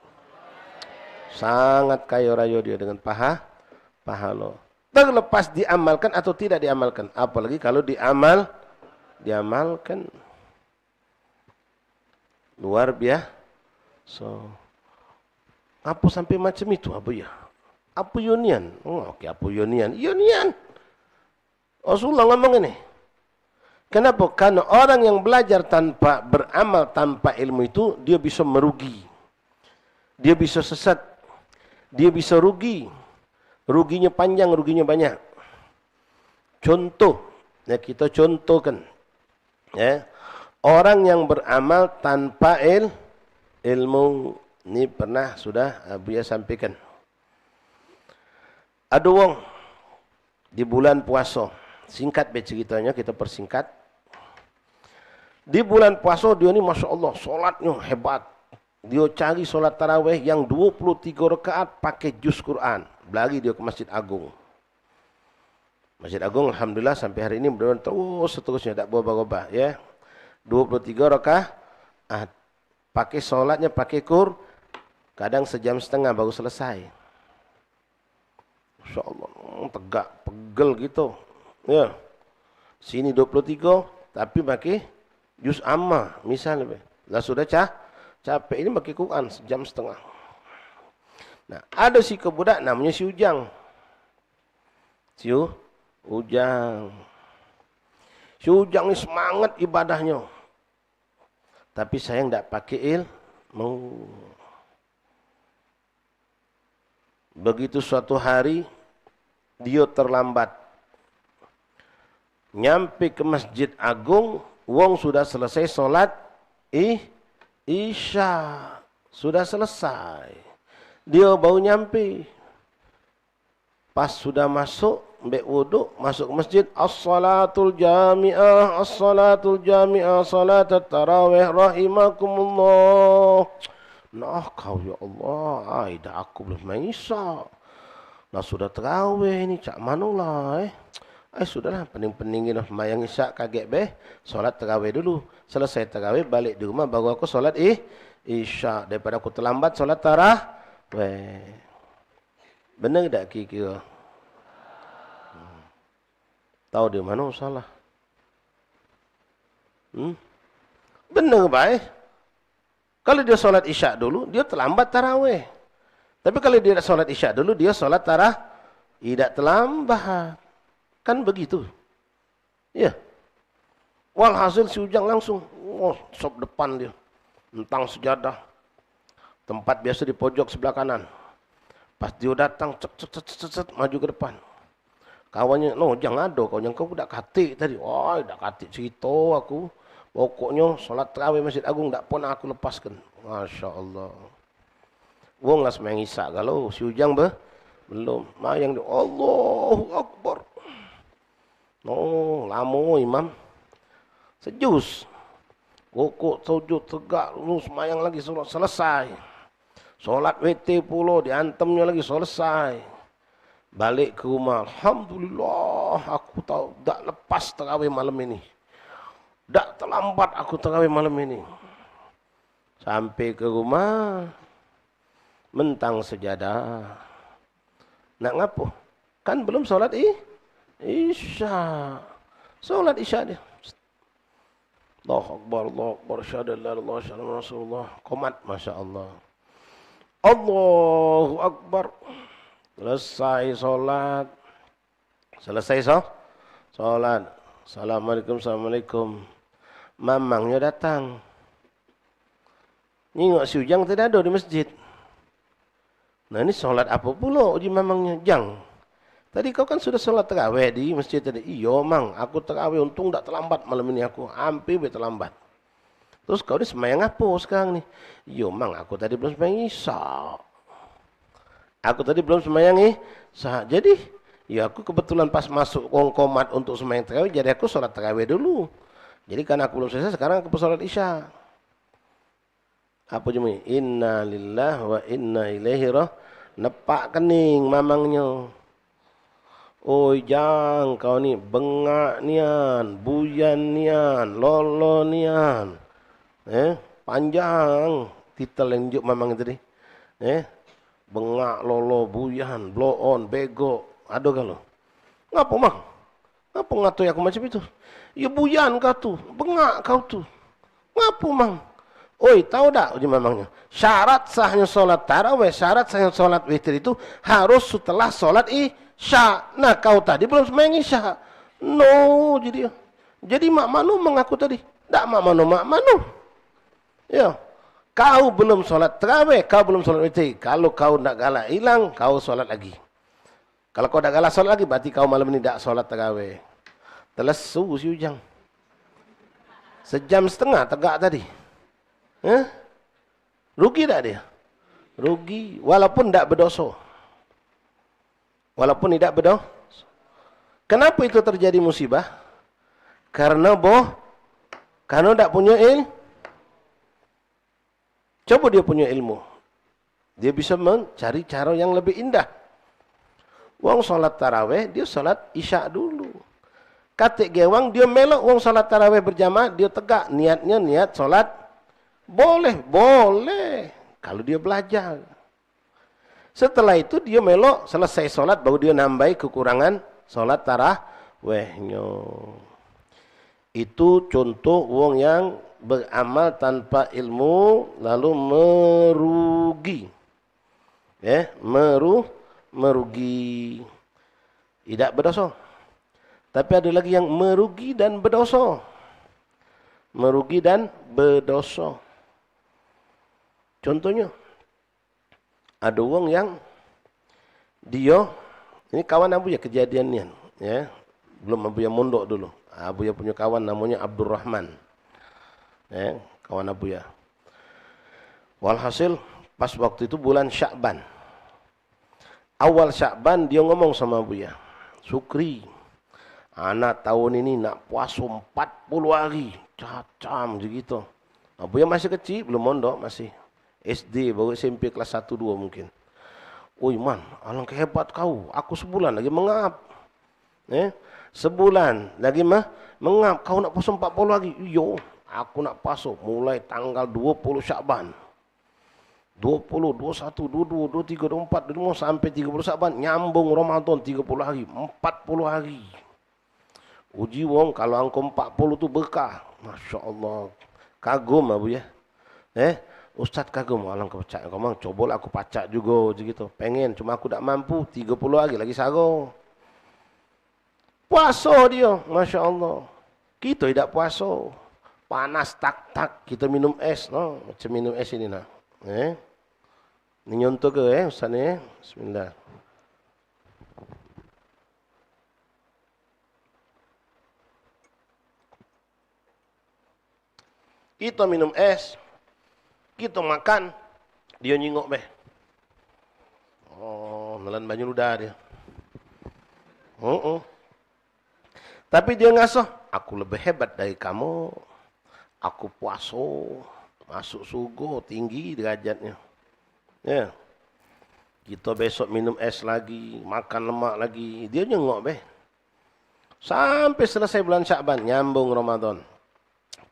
Sangat kaya raya dia dengan pahala. Terlepas diamalkan atau tidak diamalkan. Apalagi kalau diamalkan. Luar biasa. So, apa sampai macam itu? Apa ya? Apa union? Okey, apa union? Union. Rasulullah ngomong ini. Kenapa? Karena orang yang belajar tanpa beramal, tanpa ilmu itu, dia bisa merugi. Dia bisa sesat. Dia bisa rugi. Ruginya panjang, ruginya banyak. Contoh. Ya, kita contohkan. Ya. Orang yang beramal tanpa ilmu. Ini pernah sudah Buya sampaikan. Ada orang di bulan puasa. Singkat ceritanya, kita persingkat. Di bulan puasa dia ni Masya Allah, solatnya hebat. Dia cari solat tarawih yang 23 rakaat pakai juz Quran. Berlari dia ke Masjid Agung. Masjid Agung Alhamdulillah sampai hari ini berjalan terus seterusnya. Tak berubah-ubah. Ya. 23 rakaat. Pakai solatnya pakai kadang sejam setengah baru selesai. Masya Allah. Tegak, pegel gitu. Ya. Sini 23 tapi pakai juz amma misalnya. Lah sudah capek ini pakai Quran sejam setengah. Nah, ada si kebudak namanya si Ujang. Si Ujang. Si Ujang ni semangat ibadahnya. Tapi saya tidak pakai ilmu. Begitu suatu hari dia terlambat. Nyampe ke Masjid Agung, wong sudah selesai solat Isya. Sudah selesai. Dia baru nyampe. Pas sudah masuk, ambil wuduk, masuk ke masjid. As-salatul jami'ah, as-salatul jami'ah, salatul tarawih, rahimakumullah. Nah kau ya Allah, dah aku belum main Isya. Nah sudah tarawih ni, cak manulah sudahlah, pening-peningin mayang Isya kaget solat tarawih dulu. Selesai tarawih, balik di rumah, baru aku solat Isya. Daripada aku terlambat solat tarawih. Benar tak kira-kira? Tahu di mana salah? Benar baik. Kalau dia solat Isya dulu, dia terlambat tarawih. Tapi kalau dia solat Isya dulu, dia solat tarawih tidak terlambat. Kan begitu. Ya. Walhasil si Ujang langsung, sop depan dia. Tentang sejadah. Tempat biasa di pojok sebelah kanan. Pas dia datang, cek, maju ke depan. Kawannya, jangan ada kau. Yang kau dah katik tadi. Wah, dah katik cerita aku. Pokoknya solat tarawih Masjid Agung tak pernah aku lepaskan. Masya Allah. Wong lah semayang Isya kalau si Ujang belum. Mayang dia, Allahu Akbar. Lama imam. Sejus. Rukuk, sujud, tegak, semayang lagi, solat selesai. Solat WT pula, diantemnya lagi, selesai. Balik ke rumah, Alhamdulillah, aku tahu, tak lepas tarawih malam ini. Tak terlambat aku tarawih malam ini. Sampai ke rumah, mentang sejadah. Nak ngapo? Kan belum solat Isya. Solat Isya dia. Allahu Akbar, Allahu Akbar, syahadu la ilaha illallah, syahadu Rasulullah. Qomat, Masya Allah. Allahu Akbar. Selesai solat. Solat. Assalamualaikum, assalamualaikum. Mamangnya datang. Nengok si Ujang tidak ada di masjid. Nah ini solat apa pula uji mamangnya? Jang. Tadi kau kan sudah solat tarawih di masjid tadi. Iya mang, aku tarawih untung tak terlambat malam ini aku. Hampir terlambat. Terus kau ni semayang apa sekarang ni? Iya mang, aku tadi belum semayang Isya. Aku tadi belum semayang Isya. Jadi, ya aku kebetulan pas masuk komat untuk semayang tarawih, jadi aku solat tarawih dulu. Jadi karena aku belum selesai, sekarang aku solat Isya. Apa cuma? Inna lillahi wa inna ilaihi raji'un. Nepak kening mamangnya. Oi Jang, kau ni bengak nian, buyan nian, lolo nian. Panjang titel yang juk mamang tadi. Bengak, lolo, buyan, blow on, bego. Ada kalau. Ngapa mang? Ngapa ngatoi aku macam itu? Ya buyan kau tu, bengak kau tu. Ngapa mang? Oi, tahu tak uji mamangnya? Syarat sahnya solat tarawih, syarat sahnya solat witir itu harus setelah solat Isya. Nah kau tadi belum semayang Isya. No, jadi mak manu mengaku tadi. Tak mak manu. Ya, kau belum solat tarawih, kau belum solat witir. Kalau kau nak galak hilang, kau solat lagi. Kalau kau nak galak solat lagi, berarti kau malam ini tak solat tarawih. Telesu si Ujang. Sejam setengah tegak tadi. Rugi tak dia? Rugi, walaupun tak berdosa. Walaupun tidak berdosa. Kenapa itu terjadi musibah? Karena Karena tak punya coba dia punya ilmu. Dia bisa mencari cara yang lebih indah. Wong salat tarawih, dia salat isya dulu. Katik gewang, dia melok wong salat tarawih berjamaah, dia tegak. Niatnya niat salat. Boleh. Kalau dia belajar. Setelah itu dia melok, selesai salat, baru dia nambahi kekurangan salat tarawihnya. Itu contoh wong yang beramal tanpa ilmu, lalu merugi. Merugi. Tidak berdosa. Tapi ada lagi yang merugi dan berdosa. Merugi dan berdosa. Contohnya, ada orang yang dia, ini kawan Abu ya kejadian ni, ya. Belum Abu yang mondok dulu. Abu ya punya kawan namanya Abdurrahman. Ya, kawan Abu ya. Walhasil pas waktu itu bulan Sya'ban. Awal Sya'ban dia ngomong sama Abu ya, Sukri, anak tahun ini nak puasa 40 hari. Cacam begitu. Abu ya masih kecil, belum mondok masih. SD, baru SMP kelas 1, 2 mungkin. Oi man, alangkah hebat kau. Aku sebulan lagi mengap. Sebulan lagi mengap. Kau nak puasa 40 hari. Yo, aku nak puasa mulai tanggal 20 Sya'ban. 20, 21, 22, 23, 24, 25 sampai 30 Sya'ban. Nyambung Ramadan 30 hari. 40 hari. Uji wong kalau angka 40 tu berkah. Masya Allah. Kagum Abu ya. Ustaz kagum. Alangkah pacak. Kau mang cobalah aku pacak juga. Gitu. Pengen. Cuma aku tak mampu. 30 hari lagi saro. Puasa dia. Masya Allah. Kita tidak puasa. Panas tak-tak. Kita minum es. No? Macam minum es ini. Nah. Ini nyontoh ke Ustaz ni? Bismillah. Kita minum es. Kita makan. Dia nyingok beh. Oh, nelan banyu ludah dia. Tapi dia ngasuh, aku lebih hebat dari kamu. Aku puasa. Masuk surga, tinggi derajatnya. Ya. Kita besok minum es lagi, makan lemak lagi. Dia nyengok beh. Sampai selesai bulan Sya'ban, nyambung Ramadan.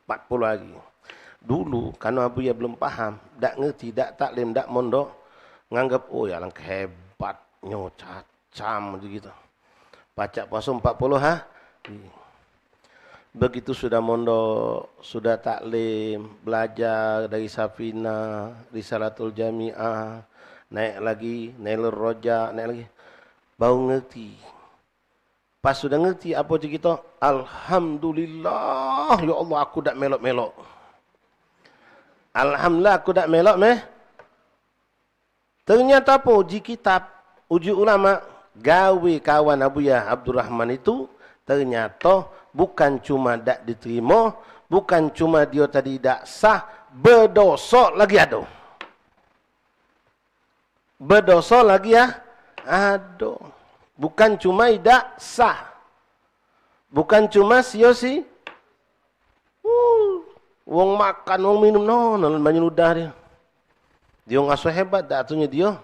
40 lagi. Dulu, karena Abu ya belum paham, tak ngerti, tak taklim, tak mondok, nganggap, oh ya langkah hebatnya, cacam, gitu. Pacak puasa 40 Begitu sudah mondok, sudah taklim, belajar dari Safina, Risalatul Jami'ah, naik lagi, Nailur Roja, naik lagi. Baru ngerti. Pas sudah ngerti apa cerita, Alhamdulillah, ya Allah aku tak melok-melok. Alhamdulillah aku tak melok Ternyata apa? Uji kitab, uji ulama, gawe kawan Abu ya Abdurrahman itu, ternyata bukan cuma tak diterima, bukan cuma dia tadi tak sah, berdosa lagi ada. Berdosa lagi ada. Bukan cuma tidak sah. Bukan cuma sia-sia. Wong makan, wong minum, nalan banyak ludah dia. Dia ngasuh hebat, tak artinya dia.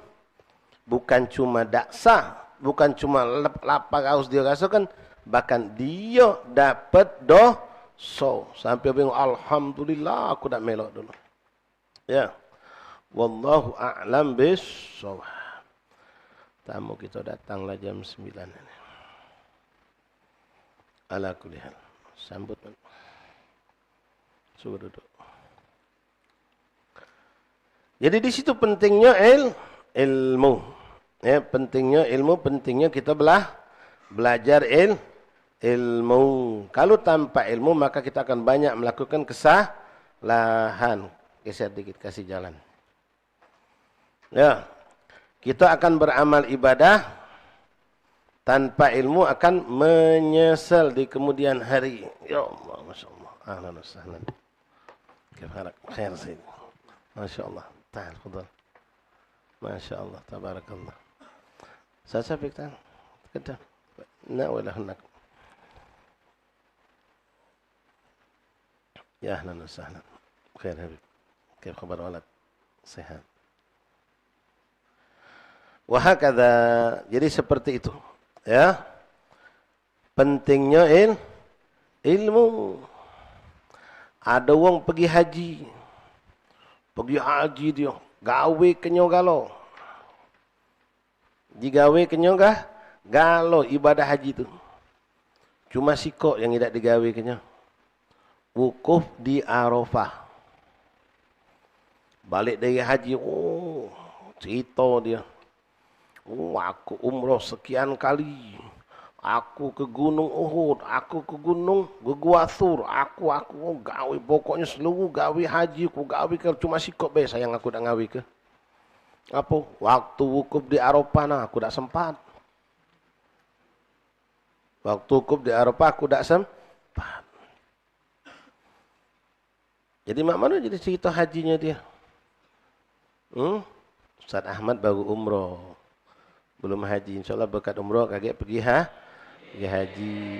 Bukan cuma tak sah, bukan cuma lapar haus dia rasakan, bahkan dia dapat dosa. Sampai bingung, Alhamdulillah aku tak melok dulu. Ya. Wallahu a'lam bis-shawab. Tamu kita datanglah jam 9 ini. Ala kulli hal. Sambut. Suruh duduk. Jadi di situ pentingnya ilmu. Ya, pentingnya ilmu, pentingnya kita belajar ilmu. Kalau tanpa ilmu maka kita akan banyak melakukan kesalahan. Geser dikit, kasih jalan. Ya. Kita akan beramal ibadah tanpa ilmu akan menyesal di kemudian hari. Ya Allah, Masya Allah. Ahlan wa sahlan. Kafarak khair sayyid. Masya Allah. Ta'al, khudal. Masya Allah, tabarakallah. Saya sabik ta'al. Kedam. Na wala hunak. Ya ahlan wa sahlan. Khair Habib. Khair khabar walad. Sehat. Wahakadha. Jadi seperti itu. Ya. Pentingnya ilmu. Ada orang pergi haji. Pergi haji dia. Gawe kenyo galo. Digawe kenyo galo ibadah haji tu. Cuma sikok yang tidak digawe kenyo. Wukuf di Arafah. Balik dari haji. Oh, cerita dia. Oh, aku umrah sekian kali. Aku ke Gunung Uhud, aku ke Gunung Gua Thur, aku gawe pokoknya seluruh gawe haji, aku gawe ke cuma sikok be sayang aku dak gawe ke. Apa? Waktu wukuf di Arafah nah aku dak sempat. Waktu wukuf di Arafah aku dak sempat. Jadi mak mana jadi cerita hajinya dia? Ustaz Ahmad baru umrah. Belum haji, insyaallah berkat umrah kaget pergi haji.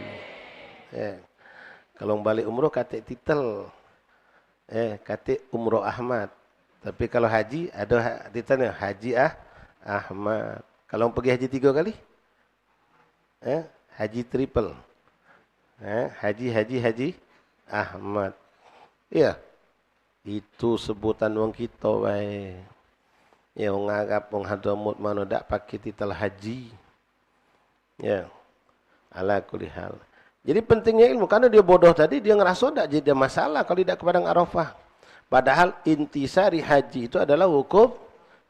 Kalau balik umrah katik titel. Katik umrah Ahmad. Tapi kalau haji ada titelnya Haji Ahmad. Kalau pergi haji 3 kali? Haji triple. Haji Ahmad. Ya. Itu sebutan wong kita bae. Ya wong Arab wong Hadramut mana dak pakai titel haji. Ya. Ala kulli hal. Jadi pentingnya ilmu karena dia bodoh tadi dia ngerasa tak jadi masalah kalau tidak ke padang Arafah. Padahal intisari haji itu adalah wukuf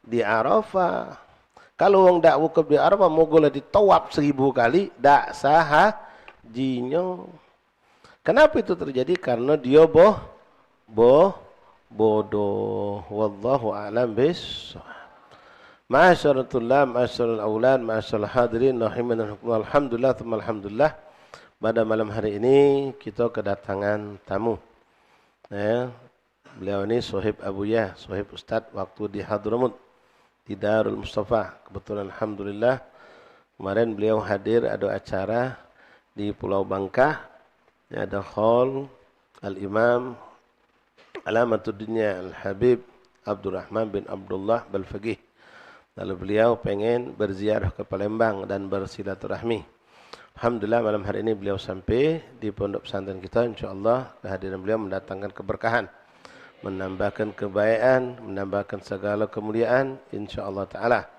di Arafah. Kalau orang dak wukuf di Arafah mogol ditawaf 1000 kali dak sah hajinya. Kenapa itu terjadi? Karena dia bodoh. Wallahu a'lam bis-shawab. Ma'asyarul tullab, ma'asyarul aulad, ma'asyarul hadirin, alhamdulillah, alhamdulillah. Pada malam hari ini kita kedatangan tamu. Beliau ini Sohib Abuya, Sohib Ustadz waktu di Hadramut, di Darul Mustafa. Kebetulan alhamdulillah kemarin beliau hadir ada acara di Pulau Bangka. Ada hall Al-Imam Alamatuddin Al-Habib Abdurrahman bin Abdullah Balfaqih. Lalu beliau pengen berziarah ke Palembang dan bersilaturahmi. Alhamdulillah malam hari ini beliau sampai di pondok pesantren kita. InsyaAllah kehadiran beliau mendatangkan keberkahan. Menambahkan kebaikan, menambahkan segala kemuliaan. InsyaAllah ta'ala.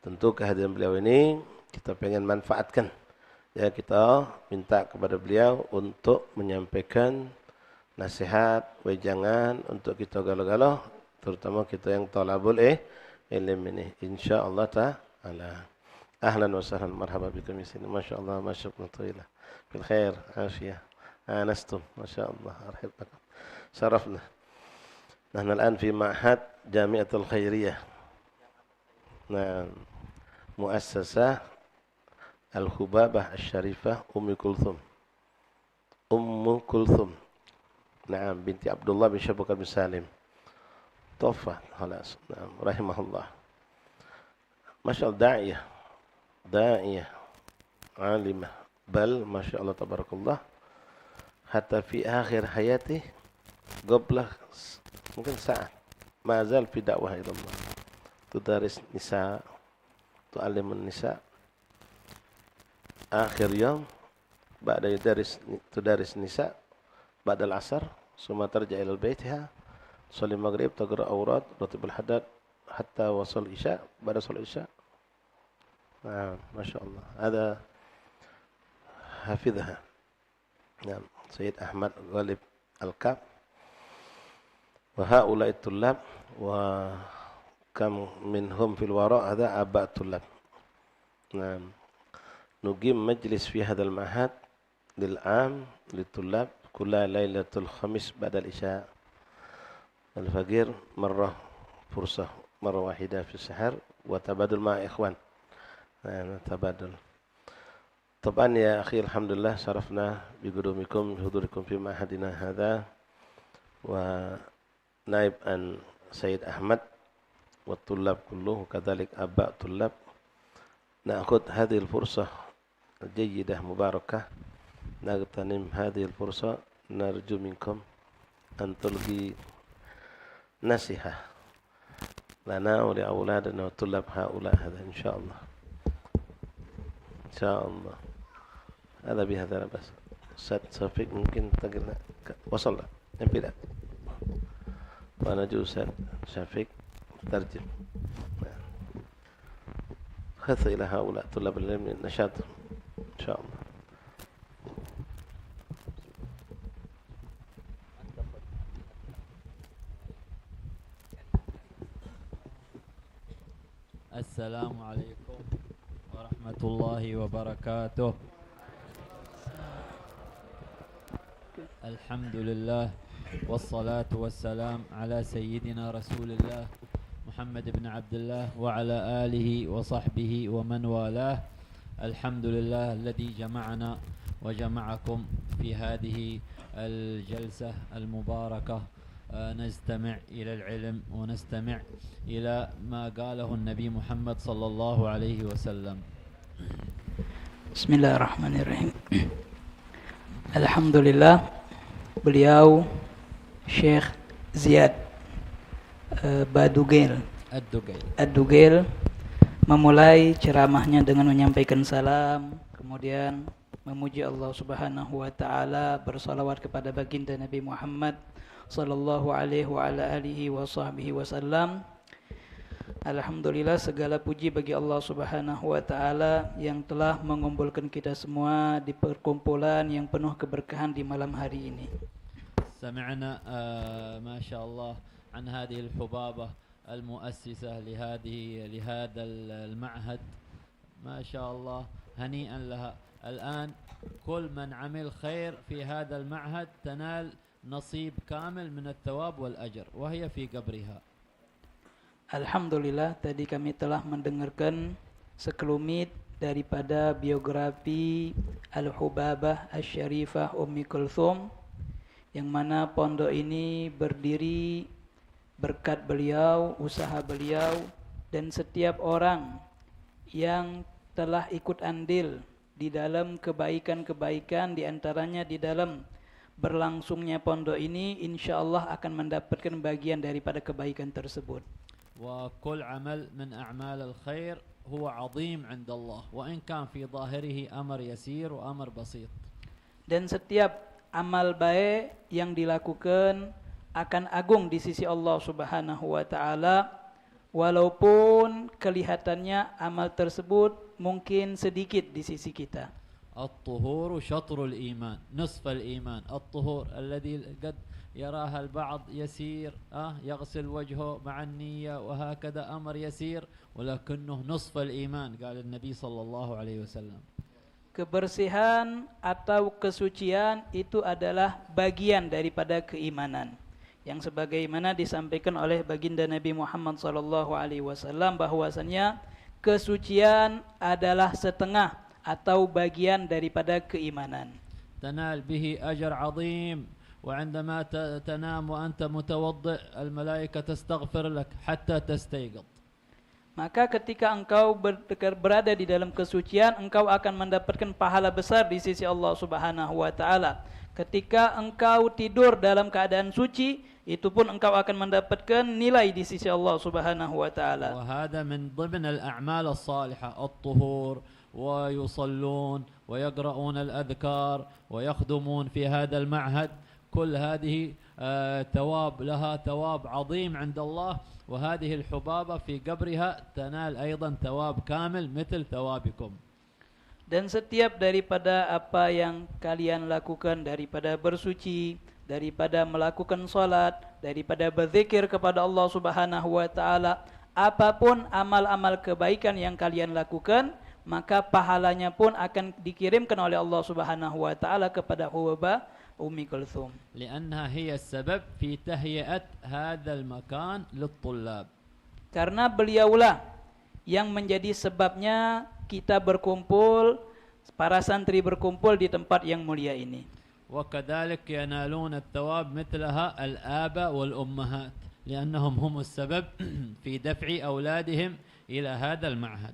Tentu kehadiran beliau ini kita pengen manfaatkan. Ya kita minta kepada beliau untuk menyampaikan nasihat, wejangan untuk kita galau-galau. Terutama kita yang talabul ilm ini insyaallah ta'ala. Ahlan wa sahlan marhaban bikum di sini. Masyaallah, masyaallah thaila. Bil khair, afiyah. Anastum, masyaallah. Arhibakum. Syarafna. Nahnu الآن في معهد جامعة الخيرية. Nah, muassasah Al-Khubabah Asy-Syarifah Ummu Kulthum. Nah, binti Abdullah bin Syabukar bin Salim. Tofat, halas. Nah, rahimahullah. Masyaallah da'iyah, alimah, bal masyaallah tabarakallah. Hatta fi akhir hayati, qabla mungkin saat, mazal fi da'wah ila Allah. Tudaris nisa, tu'allimun nisa. Akhir yom, ba'da tudaris nisa, ba'da al-asar, summa tarja ila al-baitiha. صلي المغرب تقرأ أوراد رتب الحداد حتى وصل العشاء بعد صلاة العشاء. نعم ما شاء الله هذا حفظها. نعم سيد أحمد غالب الكاب. وهؤلاء الطلاب وكم منهم في الوراء هذا آباء الطلاب. نعم نقيم مجلس في هذا المعهد للعام للطلاب كل ليلة الخميس بعد العشاء الفجر مرة فرصة مرة واحدة في السحر وتبادل مع إخوان. تبادل. طبعا يا أخي الحمد لله شرفنا بقدومكم بحضوركم في معهدنا هذا ونائب عن سيد أحمد والطلاب كله وكذلك أباء الطلاب نأخذ هذه الفرصة الجيدة مباركة نغتنم هذه الفرصة نرجو منكم أن تلقي نصيحة لنا ولأولادنا وطلاب هؤلاء هذا إن شاء الله. إن شاء الله. هذا بهذا بس. أستاذ شفيق ممكن تقلنا وصلنا نبدأ. وأنا جو أستاذ شفيق ترجم. خذ إلى هؤلاء طلاب العلم نشاطهم إن شاء الله. السلام عليكم ورحمة الله وبركاته. الحمد لله والصلاة والسلام على سيدنا رسول الله محمد بن عبد الله وعلى آله وصحبه ومن والاه. الحمد لله الذي جمعنا وجمعكم في هذه الجلسة المباركة نستمع إلى العلم ونستمع إلى ما قاله النبي محمد صلى الله عليه وسلم. Bismillahirrahmanirrahim. Alhamdulillah, beliau Syekh Ziyad Badugail Ad-Dugail memulai ceramahnya dengan menyampaikan salam, kemudian memuji Allah Subhanahu wa taala, bersalawat kepada baginda Nabi Muhammad sallallahu alaihi wa ala alihi wa sahbihi wasallam. Alhamdulillah, segala puji bagi Allah Subhanahu wa taala yang telah mengumpulkan kita semua di perkumpulan yang penuh keberkahan di malam hari ini. سمعنا ما شاء الله عن هذه الحبابة المؤسسة لهذا المعهد، ما شاء الله هنيئا لها. الآن كل من عمل خير في هذا المعهد تنال نصيب كامل من الثواب والأجر وهي في قبرها. Alhamdulillah, tadi kami telah mendengarkan sekelumit daripada biografi Al-Hubabah Asy-Syarifah Ummi Kulthum, yang mana pondok ini berdiri berkat beliau, usaha beliau, dan setiap orang yang telah ikut andil di dalam kebaikan-kebaikan, di antaranya di dalam berlangsungnya pondok ini, insyaallah akan mendapatkan bagian daripada kebaikan tersebut. وكل عمل من أعمال الخير هو عظيم عند الله وإن كان في ظاهره أمر يسير وأمر بسيط. Dan setiap amal baik yang dilakukan akan agung di sisi Allah Subhanahu wa taala, walaupun kelihatannya amal tersebut mungkin sedikit di sisi kita. الطهور شطر الإيمان نصف الإيمان. الطهور الذي قد يراها البعض يسير يغسل وجهه مع النية وهكذا أمر يسير ولكنه نصف الإيمان قال النبي صلى الله عليه وسلم. Kebersihan atau kesucian itu adalah bagian daripada keimanan, yang sebagaimana disampaikan oleh baginda Nabi Muhammad sallallahu alaihi wasallam bahwasanya kesucian adalah setengah atau bagian daripada keimanan. تنال به أجر عظيم وعندما تنام وأنت متوضئ الملائكة تستغفر لك حتى تستيقظ. Maka ketika engkau berada di dalam kesucian, engkau akan mendapatkan pahala besar di sisi Allah Subhanahu wa taala. Ketika engkau tidur dalam keadaan suci, itu pun engkau akan mendapatkan nilai di sisi Allah Subhanahu wa taala. وهذا من ضمن الأعمال الصالحة الطهور، ويصلون ويقرؤون الأذكار ويخدمون في هذا المعهد. كل هذه ثواب لها ثواب عظيم عند الله، وهذه الحبابة في قبرها تنال أيضا ثواب كامل مثل ثوابكم. Dan setiap daripada apa yang kalian lakukan, daripada bersuci, daripada melakukan salat, daripada berzikir kepada Allah Subhanahu wa taala, apapun amal-amal kebaikan yang kalian lakukan, maka pahalanya pun akan dikirimkan oleh Allah Subhanahu wa taala kepada Hubabah Ummi Kulthum. لأنها هي السبب في تهيئة هذا المكان للطلاب. Karena beliaulah yang menjadi sebabnya kita berkumpul, para santri berkumpul di tempat yang mulia ini. وكذلك ينالون الثواب مثلها الآباء والأمهات لأنهم هم السبب في دفع أولادهم إلى هذا المعهد.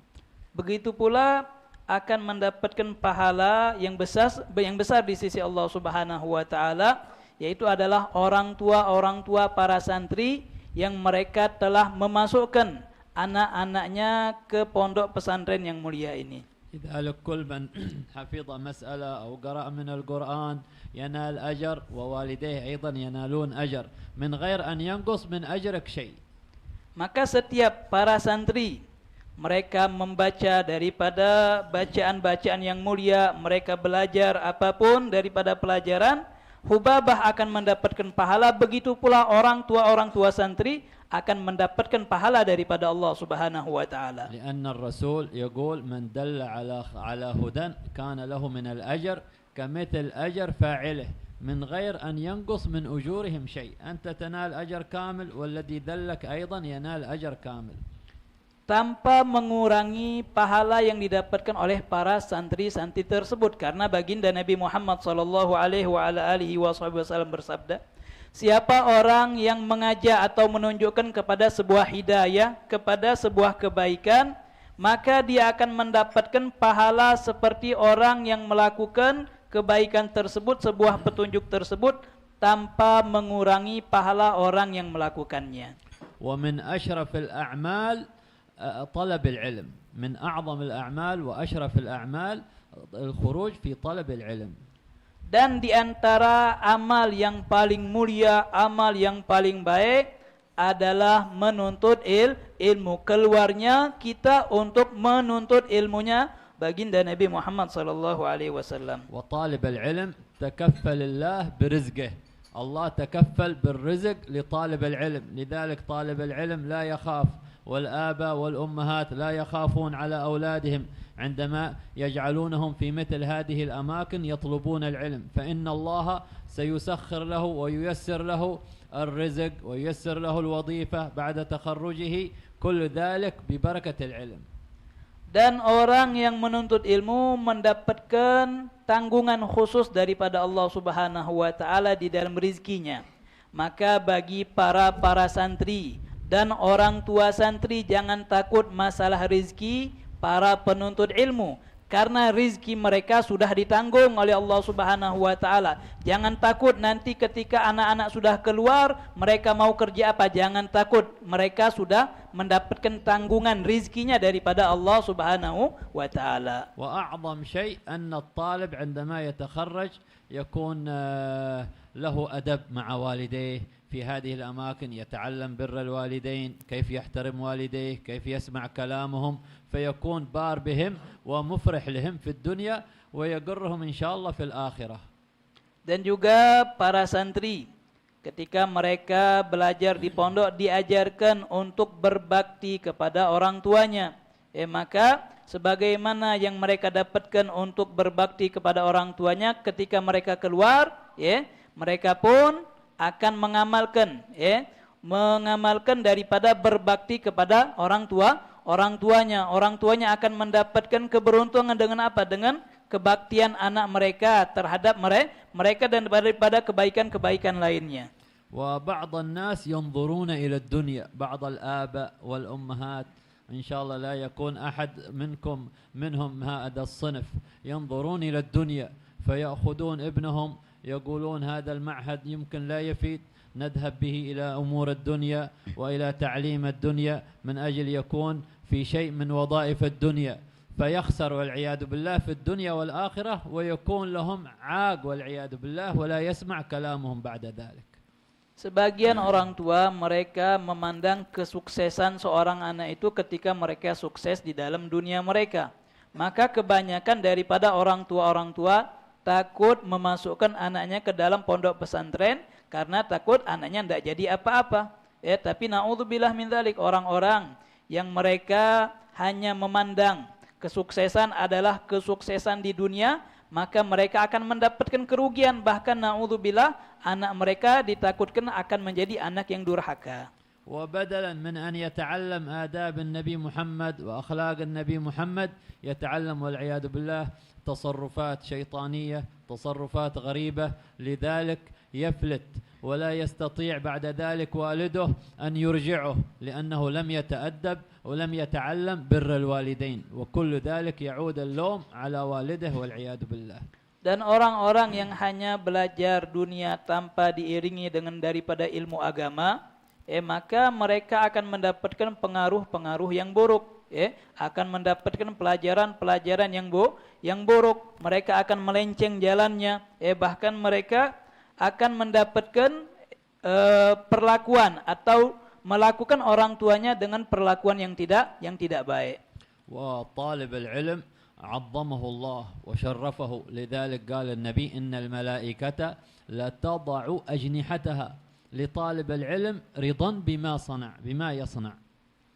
Begitu pula akan mendapatkan pahala yang besar di sisi Allah Subhanahu wa taala, yaitu adalah orang tua para santri yang mereka telah memasukkan anak-anaknya ke pondok pesantren yang mulia ini. لذلك كل من حفظ مسألة أو قرأ من القرآن ينال أجر ووالديه أيضا ينالون أجر من غير أن ينقص من أجرك شيء. Maka setiap para santri mereka membaca daripada bacaan-bacaan yang mulia, mereka belajar apapun daripada pelajaran, Hubabah akan mendapatkan pahala, begitu pula orang tua santri akan mendapatkan pahala daripada Allah Subhanahu wa taala. لأن الرسول يقول من دل على هدى كان له من الأجر كمثل أجر فاعله من غير أن ينقص من أجورهم شيء. أنت تنال أجر كامل والذي دلك أيضا ينال أجر كامل. Tanpa mengurangi pahala yang didapatkan oleh para santri-santri tersebut, karena baginda Nabi Muhammad sallallahu alaihi wasallam bersabda, siapa orang yang mengajak atau menunjukkan kepada sebuah hidayah, kepada sebuah kebaikan, maka dia akan mendapatkan pahala seperti orang yang melakukan kebaikan tersebut, sebuah petunjuk tersebut, tanpa mengurangi pahala orang yang melakukannya. ومن أشرف الأعمال طلب العلم. من أعظم الأعمال وأشرف الأعمال الخروج في طلب العلم. Dan di antara amal yang paling mulia, amal yang paling baik adalah menuntut ilmu. Keluarnya kita untuk menuntut ilmunya baginda Nabi Muhammad sallallahu alaihi wasallam. وطالب العلم تكفل الله برزقه. الله تكفل بالرزق لطالب العلم. لذلك طالب العلم لا يخاف، والآباء والأمهات لا يخافون على أولادهم عندما يجعلونهم في مثل هذه الأماكن يطلبون العلم، فإن الله سيسخر له وييسر له الرزق وييسر له الوظيفة بعد تخرجه، كل ذلك ببركة العلم. Dan orang yang menuntut ilmu mendapatkan tanggungan khusus daripada Allah Subhanahu wa taala di dalam rizkinya. Maka bagi para santri dan orang tua santri, jangan takut masalah rizki para penuntut ilmu, karena rizki mereka sudah ditanggung oleh Allah Subhanahu wa taala. Jangan takut nanti ketika anak-anak sudah keluar, mereka mau kerja apa, jangan takut, mereka sudah mendapatkan tanggungan rizkinya daripada Allah Subhanahu wa taala. وأعظم شيء أن الطالب عندما يتخرج يكون له أدب مع والديه في هذه الأماكن، يتعلم بر الوالدين، كيف يحترم والديه، كيف يسمع كلامهم، فيكون بار بهم ومفرح لهم في الدنيا ويقرهم إن شاء الله في الآخرة. Dan juga para santri ketika mereka belajar di pondok diajarkan untuk berbakti kepada orang tuanya. Maka sebagaimana yang mereka dapatkan untuk berbakti kepada orang tuanya, ketika mereka keluar, mereka pun akan mengamalkan daripada berbakti kepada orang tuanya. Orang tuanya akan mendapatkan keberuntungan dengan apa? Dengan kebaktian anak mereka terhadap mereka dan daripada kebaikan-kebaikan lainnya. وبعض الناس ينظرون إلى الدنيا، بعض الآباء والأمهات إن شاء الله لا يكون أحد منهم هذا الصنف، ينظرون إلى الدنيا فيأخذون ابنهم يقولون هذا المعهد يمكن لا يفيد، نذهب به إلى أمور الدنيا وإلى تعليم الدنيا من أجل يكون في شيء من وظائف الدنيا، فيخسر والعياذ بالله في الدنيا والآخرة ويكون لهم عاق والعياذ بالله ولا يسمع كلامهم بعد ذلك. Sebagian orang tua mereka memandang kesuksesan seorang anak itu ketika mereka sukses di dalam dunia mereka. Maka kebanyakan daripada orang tua takut memasukkan anaknya ke dalam pondok pesantren karena takut anaknya tidak jadi apa-apa. Tapi naudzubillah min dzalik, orang-orang yang mereka hanya memandang kesuksesan adalah kesuksesan di dunia, maka mereka akan mendapatkan kerugian, bahkan naudzubillah anak mereka ditakutkan akan menjadi anak yang durhaka. وبدلا من أن يتعلم آداب النبي محمد وأخلاق النبي محمد يتعلم والعياذ بالله تصرفات شيطانية، تصرفات غريبة، لذلك يفلت ولا يستطيع بعد ذلك والده أن يرجعه لأنه لم يتأدب ولم يتعلم بر الوالدين، وكل ذلك يعود اللوم على والده والعياذ بالله. Dan orang-orang yang hanya belajar dunia tanpa diiringi dengan daripada ilmu agama, maka mereka akan mendapatkan pengaruh-pengaruh yang buruk, akan mendapatkan pelajaran-pelajaran yang buruk. Mereka akan melenceng jalannya, bahkan mereka akan mendapatkan perlakuan atau melakukan orang tuanya dengan perlakuan yang tidak baik. وطالب العلم عظمه الله وشرفه لذلك قال النبي إن الملائكة لتضع أجنحتها لطالب العلم رضا بما يصنع.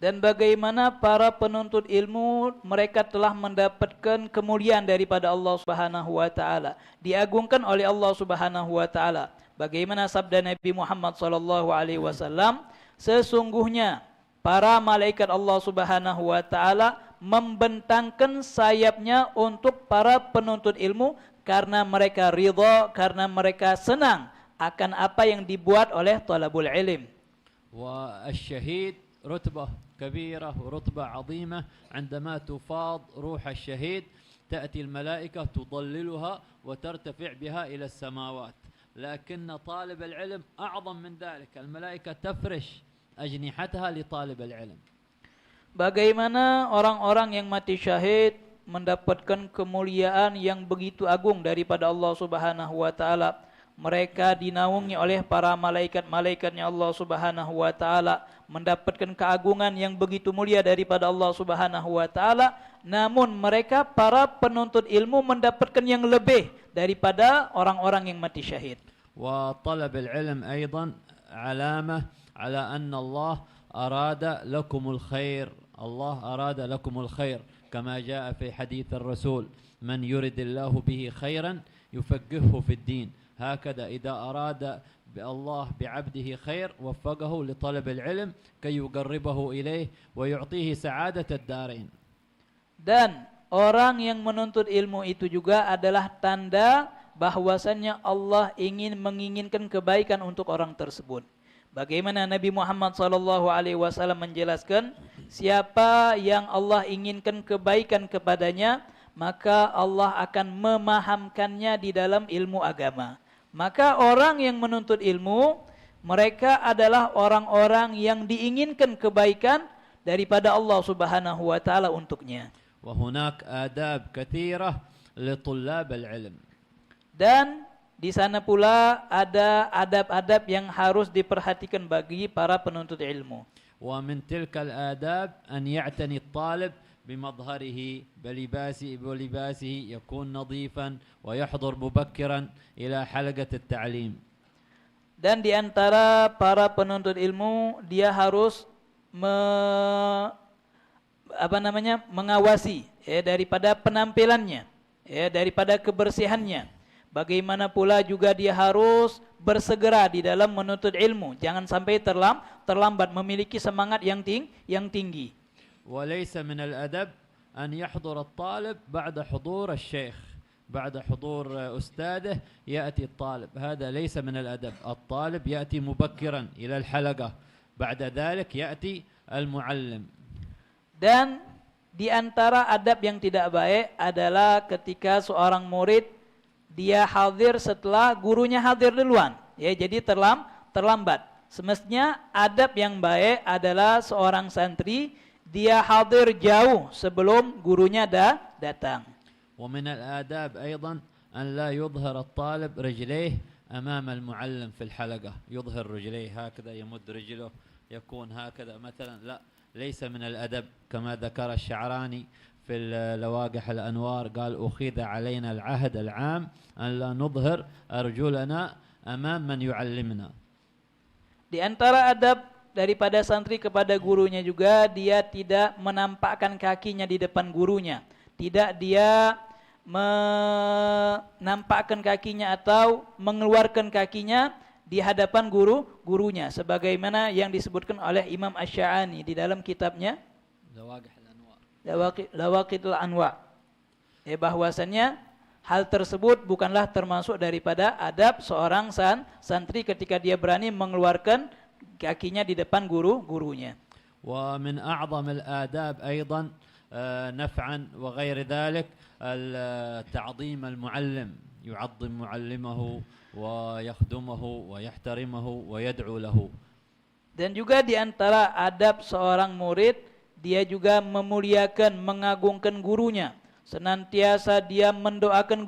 Dan bagaimana para penuntut ilmu mereka telah mendapatkan kemuliaan daripada Allah Subhanahu wa taala, diagungkan oleh Allah Subhanahu wa taala. Bagaimana sabda Nabi Muhammad sallallahu alaihi wasallam, sesungguhnya para malaikat Allah Subhanahu wa taala membentangkan sayapnya untuk para penuntut ilmu karena mereka ridha, karena mereka senang akan apa yang dibuat oleh talabul ilm. والشهيد رتبة كبيرة ورتبة عظيمة عندما تفاض روح الشهيد تأتي الملائكة تضللها وترتفع بها إلى السماوات، لكن طالب العلم أعظم من ذلك، الملائكة تفرش أجنحتها لطالب العلم. Bagaimana orang-orang yang mati syahid mendapatkan kemuliaan yang begitu agung daripada Allah Subhanahu wa taala. Mereka dinaungi oleh para malaikat-malaikatnya Allah Subhanahu wa taala, mendapatkan keagungan yang begitu mulia daripada Allah Subhanahu wa taala. Namun mereka para penuntut ilmu mendapatkan yang lebih daripada orang-orang yang mati syahid. وطلب العلم أيضا علامة على أن الله أراد لكم الخير، الله أراد لكم الخير كما جاء في حديث الرسول من يرد الله به خيرا يفقهه في الدين. هكذا إذا أراد الله بعبده خير وفقه لطلب العلم كي يقربه إليه ويعطيه سعادة الدارين. Dan orang yang menuntut ilmu itu juga adalah tanda bahwasannya Allah menginginkan kebaikan untuk orang tersebut. Bagaimana Nabi Muhammad SAW menjelaskan, siapa yang Allah inginkan kebaikan kepadanya, maka Allah akan memahamkannya di dalam ilmu agama. Maka orang yang menuntut ilmu, mereka adalah orang-orang yang diinginkan kebaikan daripada Allah Subhanahu wa taala untuknya. وهناك آداب كثيرة لطلاب العلم. Dan di sana pula ada adab-adab yang harus diperhatikan bagi para penuntut ilmu. ومن تلك الآداب أن يعتني الطالب بمظهره بلباسه يكون نظيفا ويحضر مبكرا إلى حلقة التعليم. Dan di antara para penuntut ilmu dia harus mengawasi daripada penampilannya, daripada kebersihannya. Bagaimana pula juga dia harus bersegera di dalam menuntut ilmu, jangan sampai terlambat, memiliki semangat yang tinggi. وليس من الأدب أن يحضر الطالب بعد حضور الشيخ، بعد حضور أستاذه يأتي الطالب، هذا ليس من الأدب. الطالب يأتي مبكرا إلى الحلقة، بعد ذلك يأتي المعلم. Dan di antara adab yang tidak baik adalah ketika seorang murid dia hadir setelah gurunya hadir duluan, jadi terlambat. Semestinya adab yang baik adalah seorang santri dia hadir jauh sebelum gurunya datang. ومن الآداب أيضا أن لا يظهر الطالب رجليه أمام المعلم في الحلقة، يظهر رجليه هكذا، يمد رجله يكون هكذا مثلا، لا، ليس من الأدب كما ذكر الشعراني في لواقح الأنوار، قال أخذ علينا العهد العام أن لا نظهر أرجلنا أمام من يعلمنا. Di antara adab daripada santri kepada gurunya juga, dia tidak menampakkan kakinya di depan gurunya. Tidak dia menampakkan kakinya atau mengeluarkan kakinya di hadapan gurunya. Sebagaimana yang disebutkan oleh Imam Asy-Sya'ani di dalam kitabnya Lawaqidul Anwa. Bahwasannya hal tersebut bukanlah termasuk daripada adab seorang santri ketika dia berani mengeluarkan kakinya di depan gurunya. ومن أعظم الآداب أيضا نفعا وغير ذلك تعظيم المعلم، يعظم معلمه ويخدمه ويحترمه ويدعو له. Dan juga di antara adab seorang murid, dia juga memuliakan, mengagungkan gurunya. Senantiasa dia mendoakan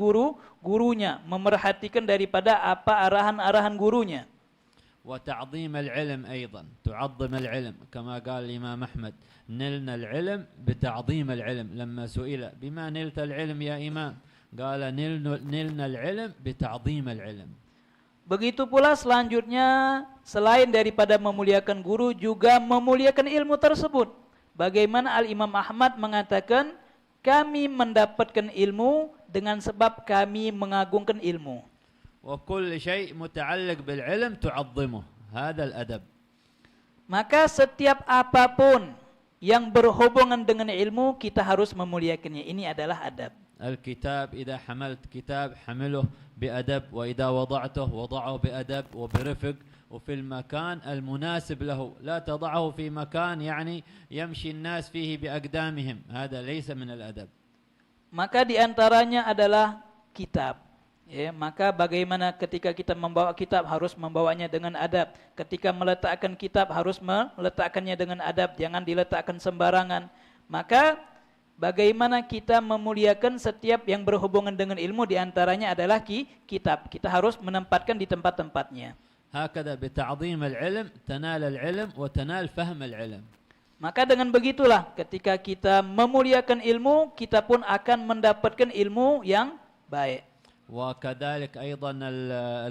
gurunya, memerhatikan daripada apa arahan-arahan gurunya. وتعظيم العلم أيضا، تعظم العلم كما قال الإمام أحمد: نلنا العلم بتعظيم العلم. لما سئل بما نلت العلم يا إمام قال نلنا العلم بتعظيم العلم. Begitu pula selanjutnya, selain daripada memuliakan guru, juga memuliakan ilmu tersebut. Bagaimana Al-Imam Ahmad mengatakan, kami mendapatkan ilmu dengan sebab kami mengagungkan ilmu. وكل شيء متعلق بالعلم تعظمه، هذا الأدب. Maka setiap apapun yang berhubungan dengan ilmu, kita harus memuliakannya. Ini adalah adab. الكتاب إذا حملت كتاب حمله بأدب، وإذا وضعته وضعه بأدب وبرفق وفي المكان المناسب له، لا تضعه في مكان يعني يمشي الناس فيه بأقدامهم، هذا ليس من الأدب. Maka diantaranya adalah kitab. Ya, maka bagaimana ketika kita membawa kitab harus membawanya dengan adab. Ketika meletakkan kitab harus meletakkannya dengan adab, jangan diletakkan sembarangan. Maka bagaimana kita memuliakan setiap yang berhubungan dengan ilmu, diantaranya adalah kitab. Kita harus menempatkan di tempat-tempatnya. هكذا بتعظيم العلم تنال العلم وتنال فهم العلم. Maka dengan begitulah ketika kita memuliakan ilmu, kita pun akan mendapatkan ilmu yang baik. وكذلك أيضا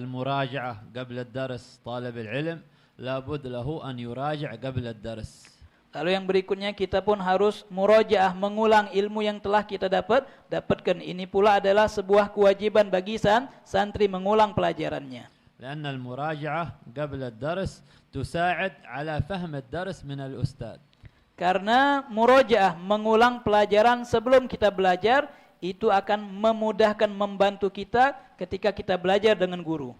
المراجعة قبل الدرس، طالب العلم لابد له أن يراجع قبل الدرس. Lalu yang berikutnya, kita pun harus murojaah, mengulang ilmu yang telah kita dapatkan. Ini pula adalah sebuah kewajiban bagi santri mengulang pelajarannya. لأن المراجعة قبل الدرس تساعد على فهم الدرس من الأستاذ. Karena murojaah, mengulang pelajaran sebelum kita belajar, itu akan memudahkan, membantu kita ketika kita belajar dengan guru.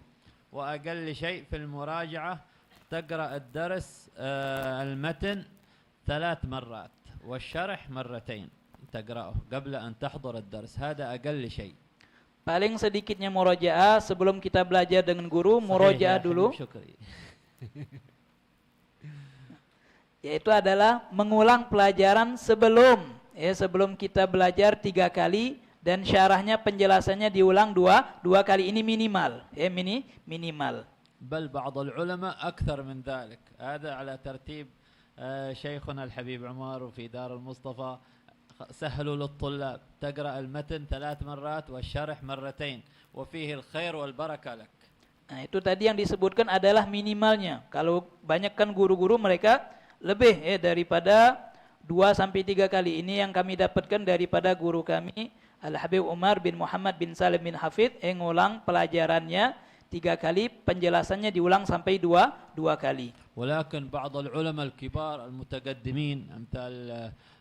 وأقل شيء في المراجعة تقرأ الدرس المتن 3 مرات والشرح مرتين تقرأه قبل أن تحضر الدرس، هذا أقل شيء. Paling sedikitnya murojaah sebelum kita belajar dengan guru, murojaah dulu. Yaitu adalah mengulang pelajaran sebelum kita belajar 3 kali, dan syarahnya, penjelasannya diulang dua kali. Ini minimal, minimal. بل بعض العلماء أكثر من ذلك. هذا على ترتيب شيخنا الحبيب عمار في دار المصطفى، سهلوا للطلاب تقرأ المتن 3 مرات والشرح مرتين وفيه الخير والبركة لك. Nah, itu tadi yang disebutkan adalah minimalnya. Kalau banyak kan guru-guru mereka lebih daripada 2-3 kali. Ini yang kami dapatkan daripada guru kami Al-Habib Umar bin Muhammad bin Salim bin Hafid, yang ngulang pelajarannya 3 kali, penjelasannya diulang sampai 2 kali. ولكن بعض العلماء الكبار المتقدمين أمثال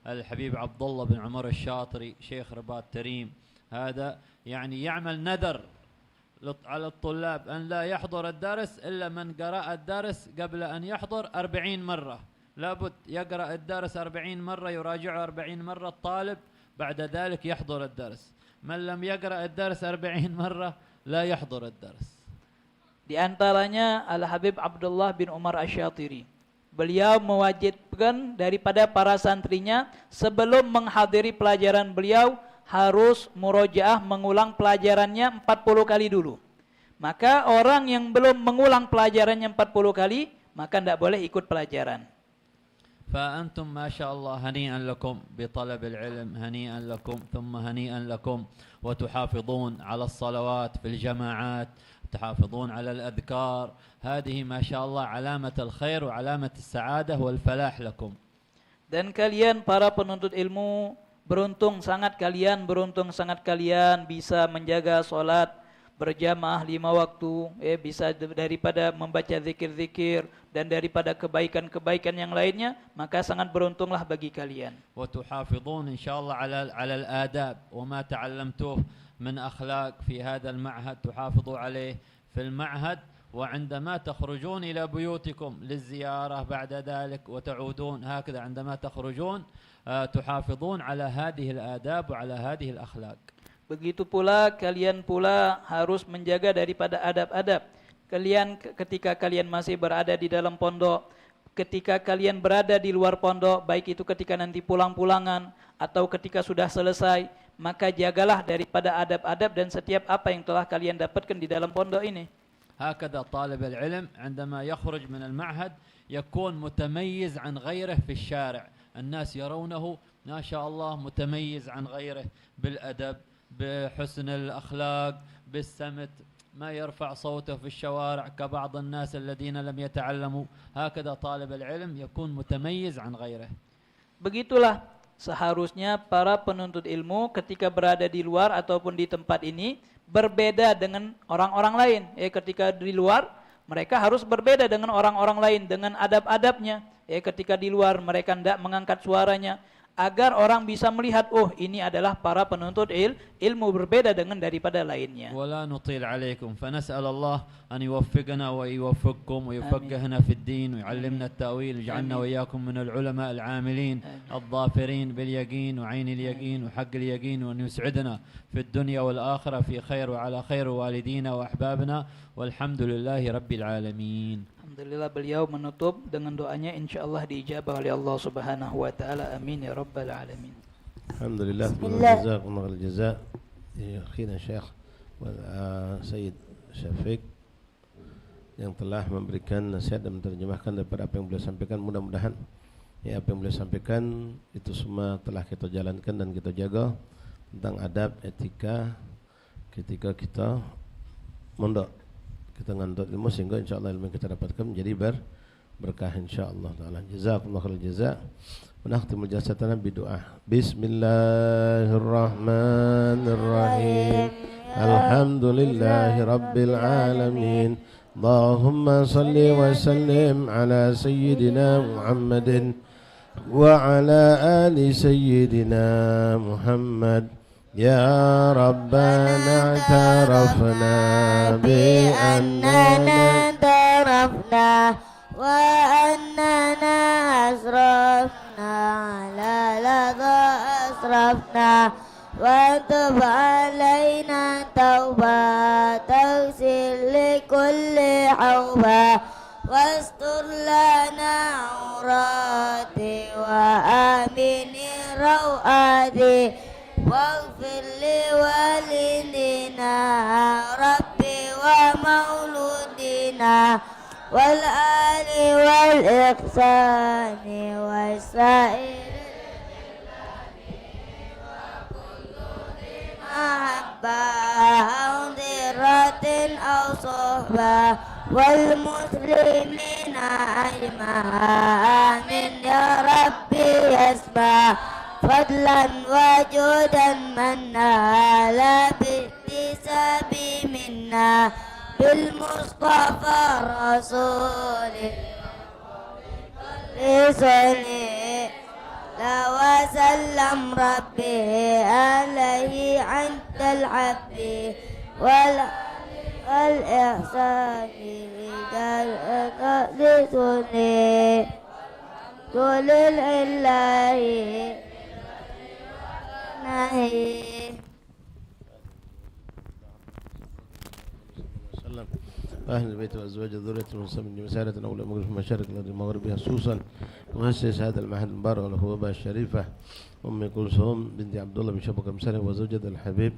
الحبيب عبد الله بن عمر الشاطري، شيخ رباط تريم، هذا يعني يعمل نذر على الطلاب أن لا يحضر الدرس إلا من قرأ الدرس قبل أن يحضر 40 مرة. لابد يقرأ الدرس 40 مرة، يراجعه 40 مرة الطالب، بعد ذلك يحضر الدرس. من لم يقرأ الدرس 40 مرة لا يحضر الدرس. Di antaranya Al-Habib Abdullah bin Umar Asy-Syatiri. Beliau mewajibkan daripada para santrinya sebelum menghadiri pelajaran beliau harus murojaah, mengulang pelajarannya 40 kali dulu. Maka orang yang belum mengulang pelajarannya 40 kali, maka tidak boleh ikut pelajaran. فأنتم ما شاء الله هنيئا لكم بطلب العلم، هنيئا لكم ثم هنيئا لكم، وتحافظون على الصلوات في الجماعات، تحافظون على الأذكار، هذه ما شاء الله علامة الخير وعلامة السعادة والفلاح لكم. Dan kalian para penuntut ilmu, beruntung sangat kalian bisa menjaga sholat berjamaah 5 waktu, bisa daripada membaca zikir-zikir dan daripada kebaikan-kebaikan yang lainnya, maka sangat beruntunglah bagi kalian. وتحافظون إن شاء الله على الآداب وما تعلمتوه من أخلاق في هذا المعهد تحافظوا عليه في المعهد، وعندما تخرجون إلى بيوتكم للزيارة بعد ذلك وتعودون هكذا، عندما تخرجون تحافظون على هذه الآداب وعلى هذه الأخلاق. Begitu pula kalian pula harus menjaga daripada adab-adab. Kalian ketika kalian masih berada di dalam pondok, ketika kalian berada di luar pondok, baik itu ketika nanti pulang-pulangan atau ketika sudah selesai, maka jagalah daripada adab-adab dan setiap apa yang telah kalian dapatkan di dalam pondok ini. هكذا طالب العلم عندما يخرج من المعهد يكون متميز عن غيره في الشارع، الناس يرونه ما شاء الله متميز عن غيره بالأدب، بحسن الأخلاق، بالسمت، ما يرفع صوته في الشوارع كبعض الناس الذين لم يتعلموا. هكذا طالب العلم يكون متميز عن غيره. Begitulah seharusnya para penuntut ilmu ketika berada di luar ataupun di tempat ini berbeda dengan orang-orang lain. Ketika di luar mereka harus berbeda dengan orang-orang lain dengan adab-adabnya. Ketika di luar mereka tidak mengangkat suaranya agar orang bisa melihat, oh ini adalah para penuntut ilmu berbeda dengan daripada lainnya. ولا نطيل عليكم فنسأل الله أن يوفقنا ويوفقكم ويفقهنا في الدين ويعلمنا التأويل ويجعلنا وإياكم من العلماء العاملين الظافرين باليقين وعين اليقين وحق اليقين، وأن يسعدنا في الدنيا والآخرة في خير وعلى خير والدينا وأحبابنا، والحمد لله رب العالمين. Alhamdulillah beliau menutup dengan doanya insyaallah diijabah oleh Allah Subhanahu wa taala. Amin ya rabbal alamin. Alhamdulillah. Bismillah. Jazakumullah al-jazaa. Ya akhina Syekh Sayyid Syafiq yang telah memberikan nasihat dan menerjemahkan daripada apa yang beliau sampaikan. Mudah-mudahan apa yang beliau sampaikan itu semua telah kita jalankan dan kita jaga tentang adab etika ketika kita mondok, kita ngantut ilmu, sehingga insyaallah ilmu yang kita dapatkan menjadi berkah insyaallah taala. Jazakumullah khairal jazaa. Nakhtimul jasadana bidu'a. Bismillahirrahmanirrahim. Alhamdulillahi rabbil alamin. Allahumma salli wa sallim ala sayyidina Muhammadin wa ala ali sayyidina Muhammad. يا ربنا اعترفنا بأننا اعترفنا وأننا أسرفنا على لظى أسرفنا وتب علينا توبة تغسل لكل حوبة واستر لنا عوراتي وآمن روآتي واغفر لوالدينا ربي ومولودنا والآل والإحسان والسائر محبة أو ذرة أو صحبة والمسلمين أجمعين يا ربي يسمع فضلا وجودا من نال باكتساب منا بالمصطفى رسول صلي وسلم ربي عليه عند الحب والإحسان لسني كل الإله أهل البيت وأزواج ذرية المسلمين بمسارة أولى مغرب في مشارق الأرض مغربها خصوصا مؤسس هذا المعهد المبارك والهوبة الشريفة أم كلثوم بنت عبد الله بن شبكة مسارة وزوجة الحبيب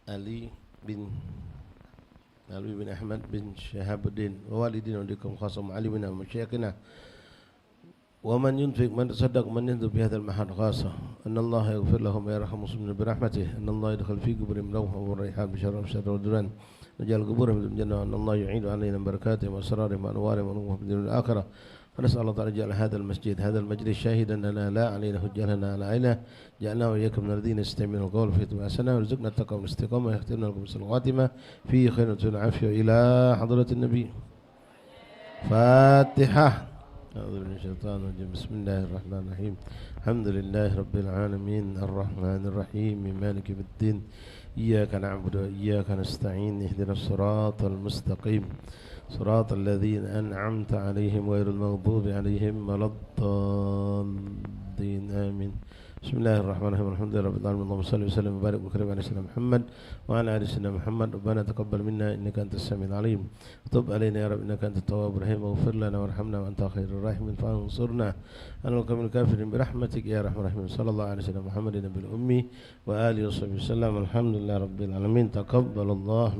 علي بن أحمد بن شهاب الدين ووالدين ولكم خاصة معلمنا ومشايخنا ومن ينفق من تصدق من ينذب بهذا المحل خاصة أن الله يغفر لهم ويرحم المسلمين برحمته أن الله يدخل في قبورهم روحا والريحان بشر وشر والدران نجعل قبورهم في الجنة أن الله يعيد علينا بركاته وأسرارهم وأنوارهم ونورهم في الدنيا الآخرة ونسأل الله تعالى يجعل هذا المسجد هذا المجلس شاهدا لنا لا علينا حجة لنا على عينه جعلنا وإياكم من الذين يستمعون القول فيتبعون أحسنه وارزقنا التقوى والاستقامة ويختمنا لكم بحسن الخاتمة في خير والعافية إلى حضرة النبي. فاتحة. أعوذ بالله من الشيطان الرجيم. بسم الله الرحمن الرحيم. الحمد لله رب العالمين الرحمن الرحيم مالك يوم الدين إياك نعبد وإياك نستعين اهدنا الصراط المستقيم صراط الذين أنعمت عليهم غير المغضوب عليهم ولا الضالين آمين. Bismillahirrahmanirrahim. Alhamdulillahi rabbil alamin. Allahumma shalli wa sallim wa barik wa karim ala sayyidina Muhammad wa ala ali sayyidina Muhammad. Rabbana taqabbal minna innaka antas samiul alim. Tub alaina ya rabb innaka antat tawwabur rahim. Ighfir lana warhamna wa anta khairur rahimin. Fansurna 'alal qawmil kafirin bi rahmatik ya arhamar rahimin. Sallallahu alaihi wasallam Muhammadin nabil ummi wa alihi wa sahbihi wasallam. Alhamdulillahi rabbil alamin. Taqabbalallah